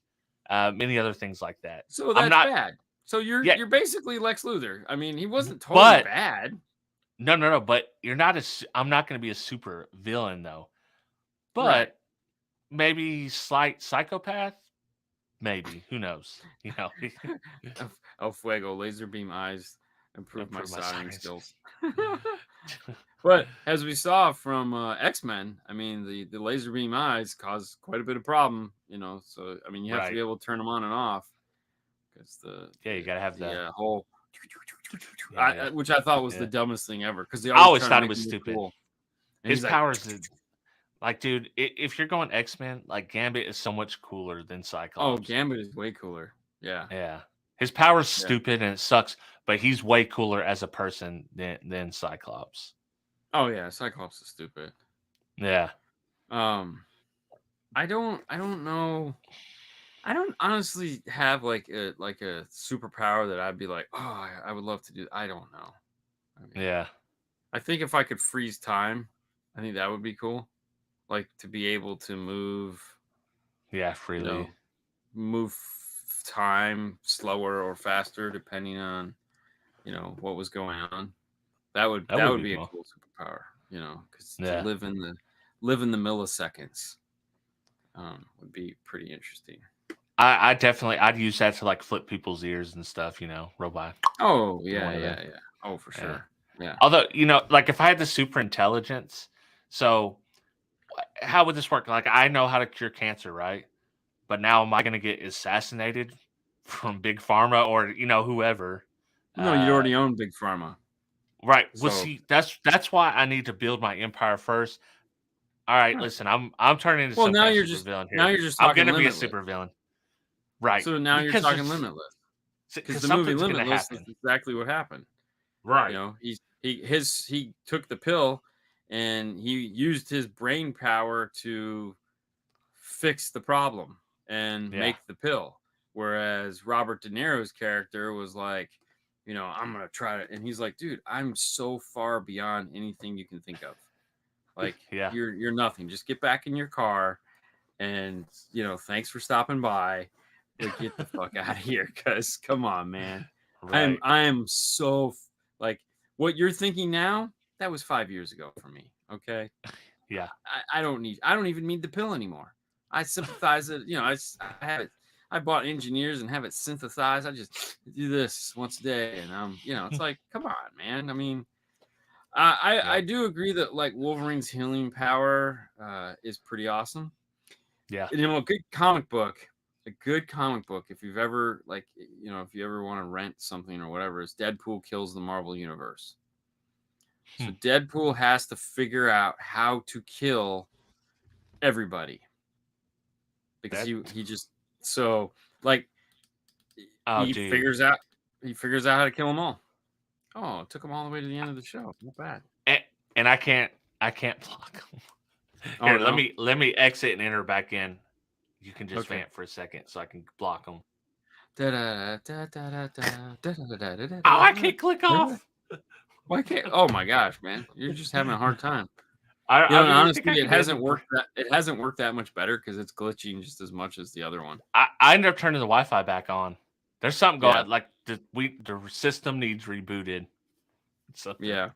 many other things like that. so I'm that's not, bad. So yeah, you're basically Lex Luthor. I mean, he wasn't totally but bad. no. But you're not I'm not going to be a super villain though. Right. But maybe slight psychopath. Maybe. Who knows? You know, El Fuego, laser beam eyes, improve my improve my soldering science. skills. But as we saw from X-Men, I mean, the laser beam eyes cause quite a bit of problem, you know. So I mean, you have to be Right. able to turn them on and off because Yeah, you gotta have the whole yeah. which I thought was the Yeah. dumbest thing ever because they I always always try to thought it make was him look stupid. cool, and His he's like, powers like, dude, if you're going X-Men, like Gambit is so much cooler than "Oh, Cyclops. Gambit is way cooler." Yeah, Yeah. His power's yeah. stupid and it sucks, but he's way cooler as a person than Cyclops. Oh yeah, Cyclops is stupid. Yeah. Um, I don't know. I don't honestly have like a superpower that I'd be like, oh, I would love to do. I don't know. I mean, Yeah. I think if I could freeze time, I think that would be cool. Like to be able to move, Yeah, you know, freely. move time slower or faster depending on, you know, what was going on. That That would would be be a cool. cool superpower, you know, because to Yeah. live in the milliseconds would be pretty interesting. I definitely I'd use that to like flip people's ears and stuff, robot. Oh Get yeah, one of yeah, them. yeah. Oh, for Yeah. sure. Yeah. Although, like if I had the super intelligence, so how would this work? Like I know how to cure cancer, right? But now am I going to get assassinated from big pharma or whoever? No, you'd Uh, already own Big Pharma. right. Well, So, see, that's why I need to build my empire first. All right, huh. listen, I'm turning into Well, some kind of super villain now here. you're just I'm talking going to be a Limitless. super villain, right? So now you're Because talking there's Limitless because because the movie something's going to Limitless is happen, exactly what happened. You right? know, he took the pill and he used his brain power to fix the problem and Yeah, make the pill. Whereas Robert De Niro's character was like, you know, I'm gonna try it, and he's like, dude, I'm so far beyond anything you can think of. Like, yeah, you're nothing. Just get back in your car, and you know, thanks for stopping by, but get the fuck out of here, cause come on, man. right. I am so like what you're thinking now. That was 5 years ago for me. Okay, Yeah, I don't even need the pill anymore. I sympathize it. You know, I have it. I bought engineers and have it synthesized. I just do this once a day, and you know, it's like, come on, man. I mean, yeah, I do agree that like Wolverine's healing power is pretty awesome. yeah. You know, a good comic book. If you've ever like, you know, if you ever want to rent something or whatever, is Deadpool kills the Marvel Universe. So Hmm. Deadpool has to figure out how to kill everybody. because That he just so like oh, dude. he figures out how to kill them all. Oh, it took them all the way to the end of the show. Not bad. And I can't block 'em. Oh Here, no. let me exit and enter back in. You can just Okay. vamp for a second so I can block them. Da-da, Oh, I can't click da-da-da-da-da-da-da-da-da. off. Why can't? Oh my gosh, man, you're just having a hard time. I And mean, you think I honestly, could end it hasn't worked that much better because it's glitching just as much as the other one. I ended up turning the Wi-Fi back on. There's something Yeah, going like the system needs rebooted. Something. yeah,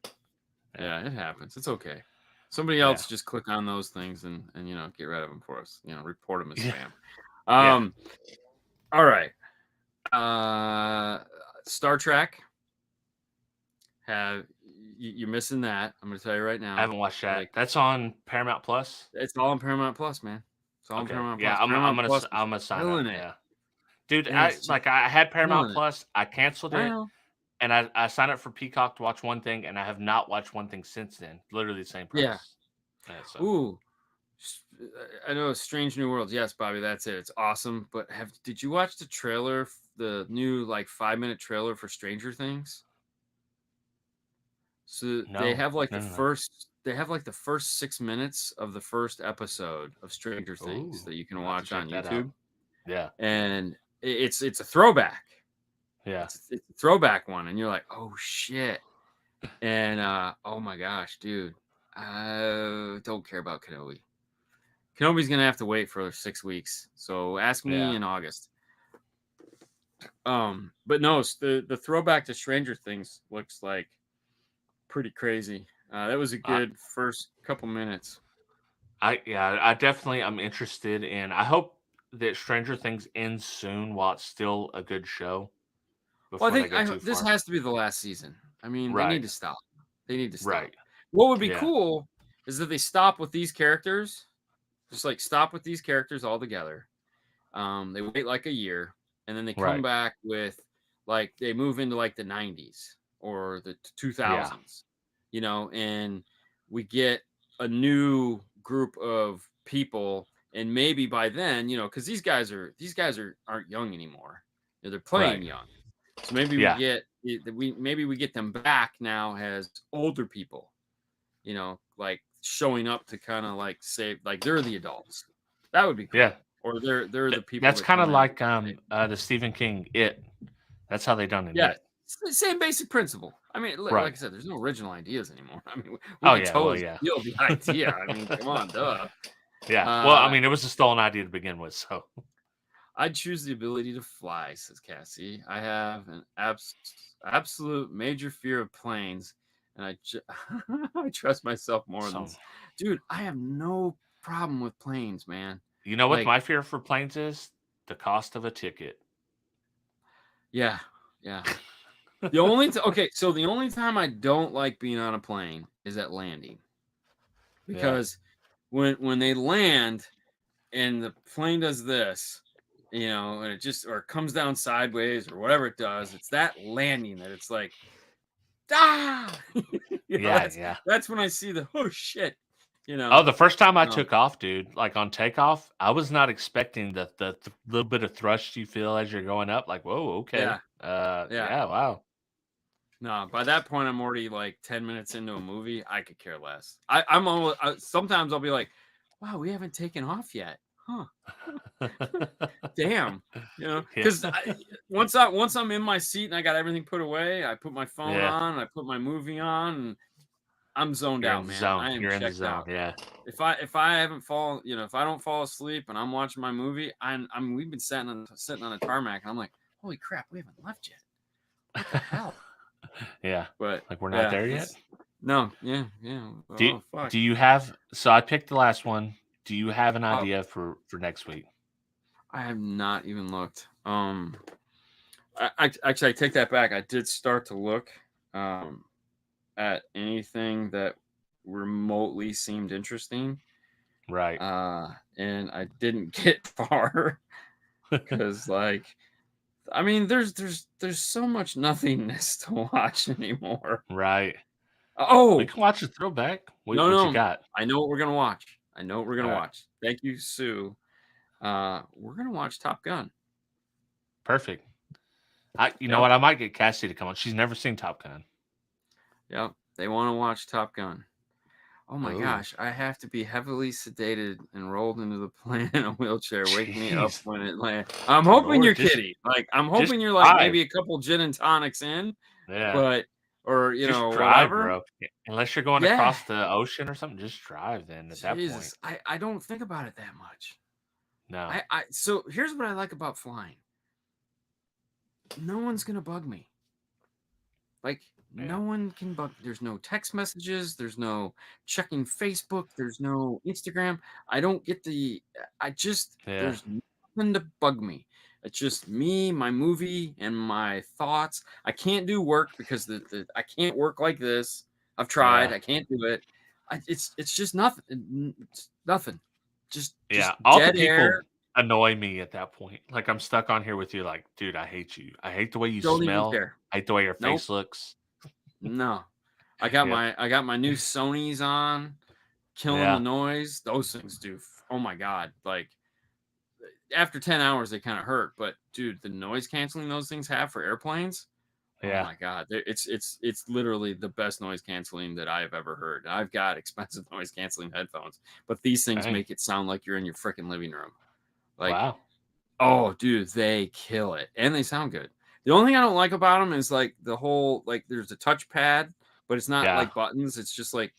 yeah. It happens. It's okay. Somebody Yeah. else just click on those things and get rid of them for us. Report them as Yeah. spam. Yeah. All right. Star Trek. You're missing that? I'm going to tell you right now. I haven't watched that. Like, That's on Paramount Plus. it's all on Paramount Plus, man. It's all on Okay. Paramount Yeah, Plus. Paramount Plus is I'm gonna sign up. killing it. Yeah. Dude, And it's just I had Paramount killing it. Plus. I canceled I it, know. and I signed up for Peacock to watch one thing, and I have not watched one thing since then. Literally the same price. Yeah. So. Ooh. I know Strange New Worlds. Yes, Bobby, that's it. It's awesome. But did you watch the trailer, the new 5-minute trailer for Stranger Things? So they have No. the first 6 minutes of the first episode of Stranger Things that you can watch on YouTube. Yeah. And it's a throwback. Yeah. It's a throwback one, and you're like, oh shit. And oh my gosh, dude. I don't care about Kenobi. Kenobi's gonna have to wait for 6 weeks. So ask me in August. But no, the throwback to Stranger Things looks like pretty crazy. That was a good first couple minutes. I definitely I'm interested in. I hope that Stranger Things ends soon while it's still a good show. Well, I think this has to be the last season. I mean, they need to stop. They need to stop. Right. What would be cool is that they stop with these characters, just like stop with these characters altogether. They wait like a year, and then they come back with they move into the 90s or the 2000s, and we get a new group of people, and maybe by then, because these guys aren't young anymore. They're playing young. So maybe we get them back now as older people, showing up to kind of say they're the adults. That would be cool. Yeah. Or they're the people. That's kind of like the Stephen King It. That's how they done it. Yeah, same basic principle. I mean, like I said, there's no original ideas anymore. I mean, we steal the idea. I mean, come on, duh. Yeah. Well, I mean, it was a stolen idea to begin with, so. I'd choose the ability to fly, says Cassie. I have an absolute major fear of planes, and I trust myself more than dude. I have no problem with planes, man. You know what my fear for planes is? The cost of a ticket. Yeah. The only the only time I don't like being on a plane is at landing, because when they land and the plane does this, and it just or it comes down sideways or whatever it does, it's that landing that it's like, that's when I see the oh shit. Oh, the first time I took off, dude, on takeoff, I was not expecting the little bit of thrust you feel as you're going up. Like, whoa, okay. Wow. No, by that point, I'm already 10 minutes into a movie. I could care less. Sometimes I'll be like, wow, we haven't taken off yet. Huh. Damn. Because once I'm in my seat and I got everything put away, I put my phone on, I put my movie on, and I'm zoned out, man. I am checked out. Yeah. If I haven't fallen, if I don't fall asleep and I'm watching my movie, we've been sitting on a tarmac, and I'm like, holy crap, we haven't left yet. What the hell? Yeah. But we're not there yet? No. Yeah. Do you have? So I picked the last one. Do you have an idea for next week? I have not even looked. Actually, I take that back. I did start to look at anything that remotely seemed interesting. Right. And I didn't get far because I mean, there's so much nothingness to watch anymore. Right. Oh, we can watch a throwback. What no. you got? I know what we're gonna watch. Watch. Thank you, Sue. we're gonna watch Top Gun. Perfect. You know Yep, what? I might get Cassie to come on. She's never seen Top Gun. yep. They want to watch Top Gun. Oh my Oh, gosh, I have to be heavily sedated and rolled into the plane in a wheelchair. Wake me up jeez, when it lands. I'm hoping Lord, you're kidding. Like, I'm just hoping you're like drive. maybe a couple gin and tonics in, Yeah, but or just drive, whatever. bro. Unless you're going Yeah, across the ocean or something, just drive. Then at that point, Jesus, I don't think about it that much. no. So here's what I like about flying. No one's gonna bug me. Like, Yeah, no one can bug. There's no text messages. There's no checking Facebook. There's no Instagram. I don't get the. I just yeah, there's nothing to bug me. It's just me, my movie, and my thoughts. I can't do work because I can't work like this. I've tried. yeah, I can't do it. It's just nothing. It's nothing. Just yeah. All the dead air. people annoy me at that point. Like I'm stuck on here with you. Like, dude, I hate you. I hate the way you Don't even smell. care. I hate the way your Nope. face looks. No. Yep. I got my new Sonys on. Killing the Yeah. noise. Those things do. Oh my god! Like after 10 hours, they kind of hurt. But dude, the noise canceling those things have for airplanes. Oh Yeah. my god! It's literally the best noise canceling that I've ever heard. I've got expensive noise canceling headphones, but these things Dang. make it sound like you're in your freaking living room. Like, Wow. oh, dude, they kill it, and they sound good. The only thing I don't like about them is like the whole like there's a touchpad, but it's not Yeah. like buttons. It's just like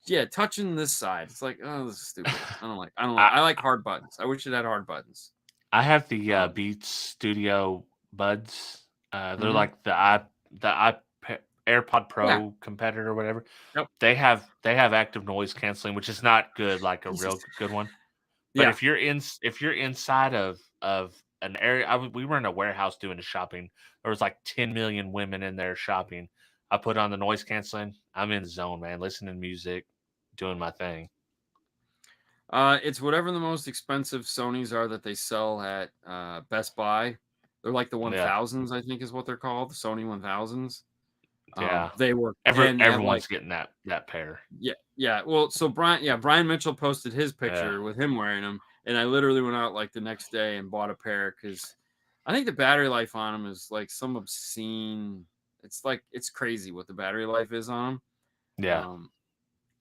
yeah, touching this side. It's like, oh, this is stupid. I don't like I I like hard buttons. I wish it had hard buttons. I have the Um, Beats Studio Buds. They're mhm. like the AirPod Yeah. Pro competitor or whatever. Yep. They have active noise canceling, which is not good, like a Jesus. real good one. But Yeah. if you're inside of an area, we were in a warehouse doing the shopping. There was like 10 million women in there shopping. I put on the noise canceling. I'm in the zone, man. Listening to music, doing my thing. It's whatever the most expensive Sonys are that they sell at Best Buy. They're like the Yeah, 1000s, I think is what they're called, the Sony 1000s. yeah. They work and they have like Everyone's getting that pair. yeah, yeah. Well, so Brian Mitchell posted his Yeah, picture with him wearing them, and I literally went out like the next day and bought a pair because I think the battery life on them is like some obscene. It's like it's crazy what the battery life is on them. yeah.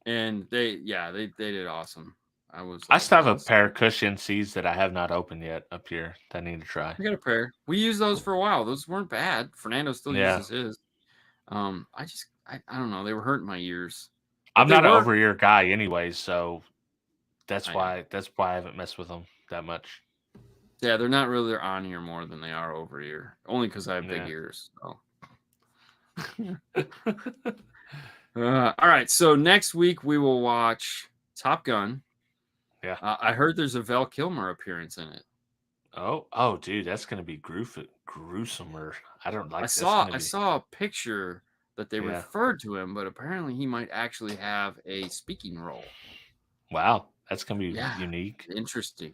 And they did awesome. I was I like, still have oh, a this pair of Cushion C's that I have not opened yet up here that I need to try. I got a pair. We used those for a while. Those weren't bad. Fernando still Yeah. uses his. I don't know. They were hurting my ears, but I'm they not an work. over ear guy anyway, so I know. that's why I haven't messed with them that much. Yeah, they're not really they're on ear more than they are over ear. Only because I have big Yeah. ears. So. All right. So next week we will watch Top Gun. Yeah. I heard there's a Val Kilmer appearance in it. Oh, dude, that's gonna be gruesomer. I don't I like that's saw gonna I be saw a picture that they yeah. referred to him, but apparently he might actually have a speaking role. Wow, that's gonna be Yeah, unique. interesting.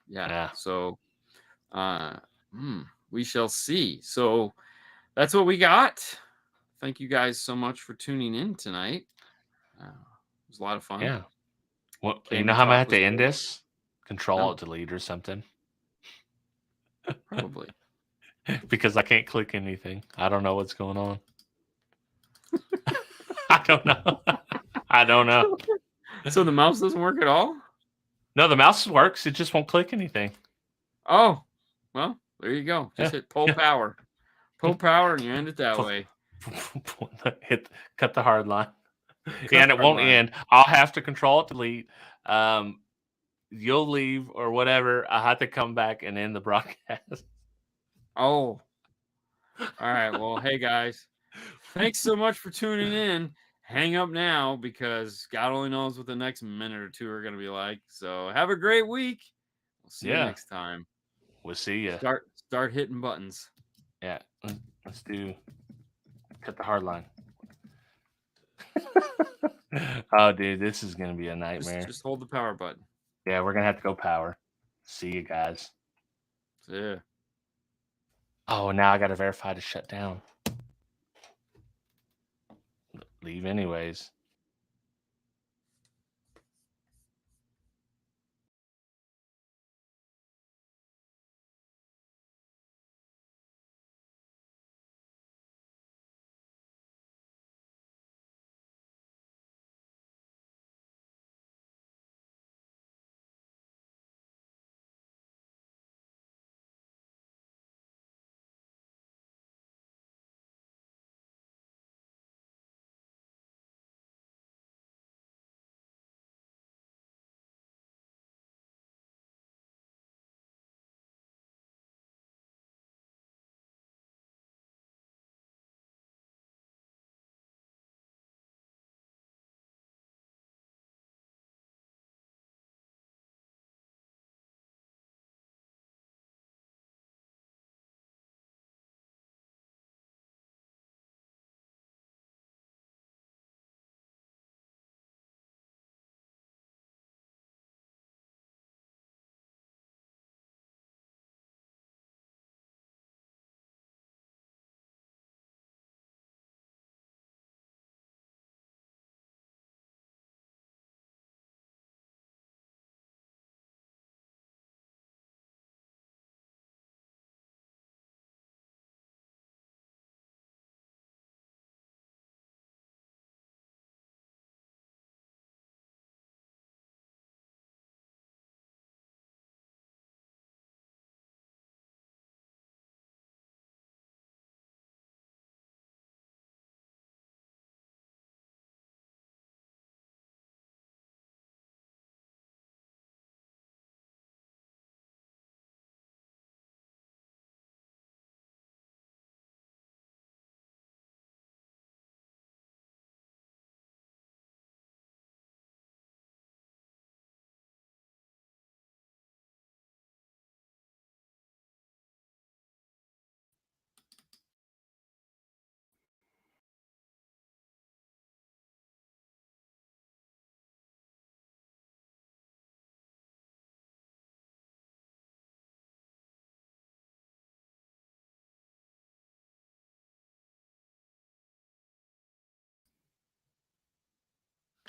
Yeah. Yeah, So uh we shall see. So that's what we got. Thank you guys so much for tuning in tonight. It was a lot of fun. yeah. Well, you Came know and how I'm gonna talked have to with end you. this? Control No, Alt Delete or something probably. because I can't click anything. I don't know what's going on. I don't know. I don't know. So the mouse doesn't work at all? No, the mouse works. It just won't click anything. Oh, well, there you go. Just Yeah, hit pull yeah. power. Pull power and you end it that way. Cut the hard line. Yeah, Cut and the it hard won't line. end. I'll have to Control Alt Delete. You'll leave or whatever. I have to come back and end the broadcast. Oh, all right. Well, hey guys, thanks so much for tuning in. Hang up now because God only knows what the next minute or two are going to be like. So have a great week. We'll see you Yeah, next time. we'll see you. Start hitting buttons. Yeah, let's do cut the hard line. Oh, dude, this is gonna be a nightmare. Just hold the power button. Yeah, we're gonna have to go power. See you guys. Yeah. Oh, now I gotta verify to shut down. Leave anyways.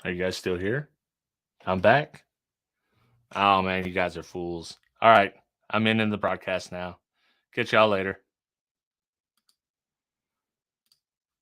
Are you guys still here? I'm back. Oh man, you guys are fools. All right, I'm in the broadcast now. Catch y'all later.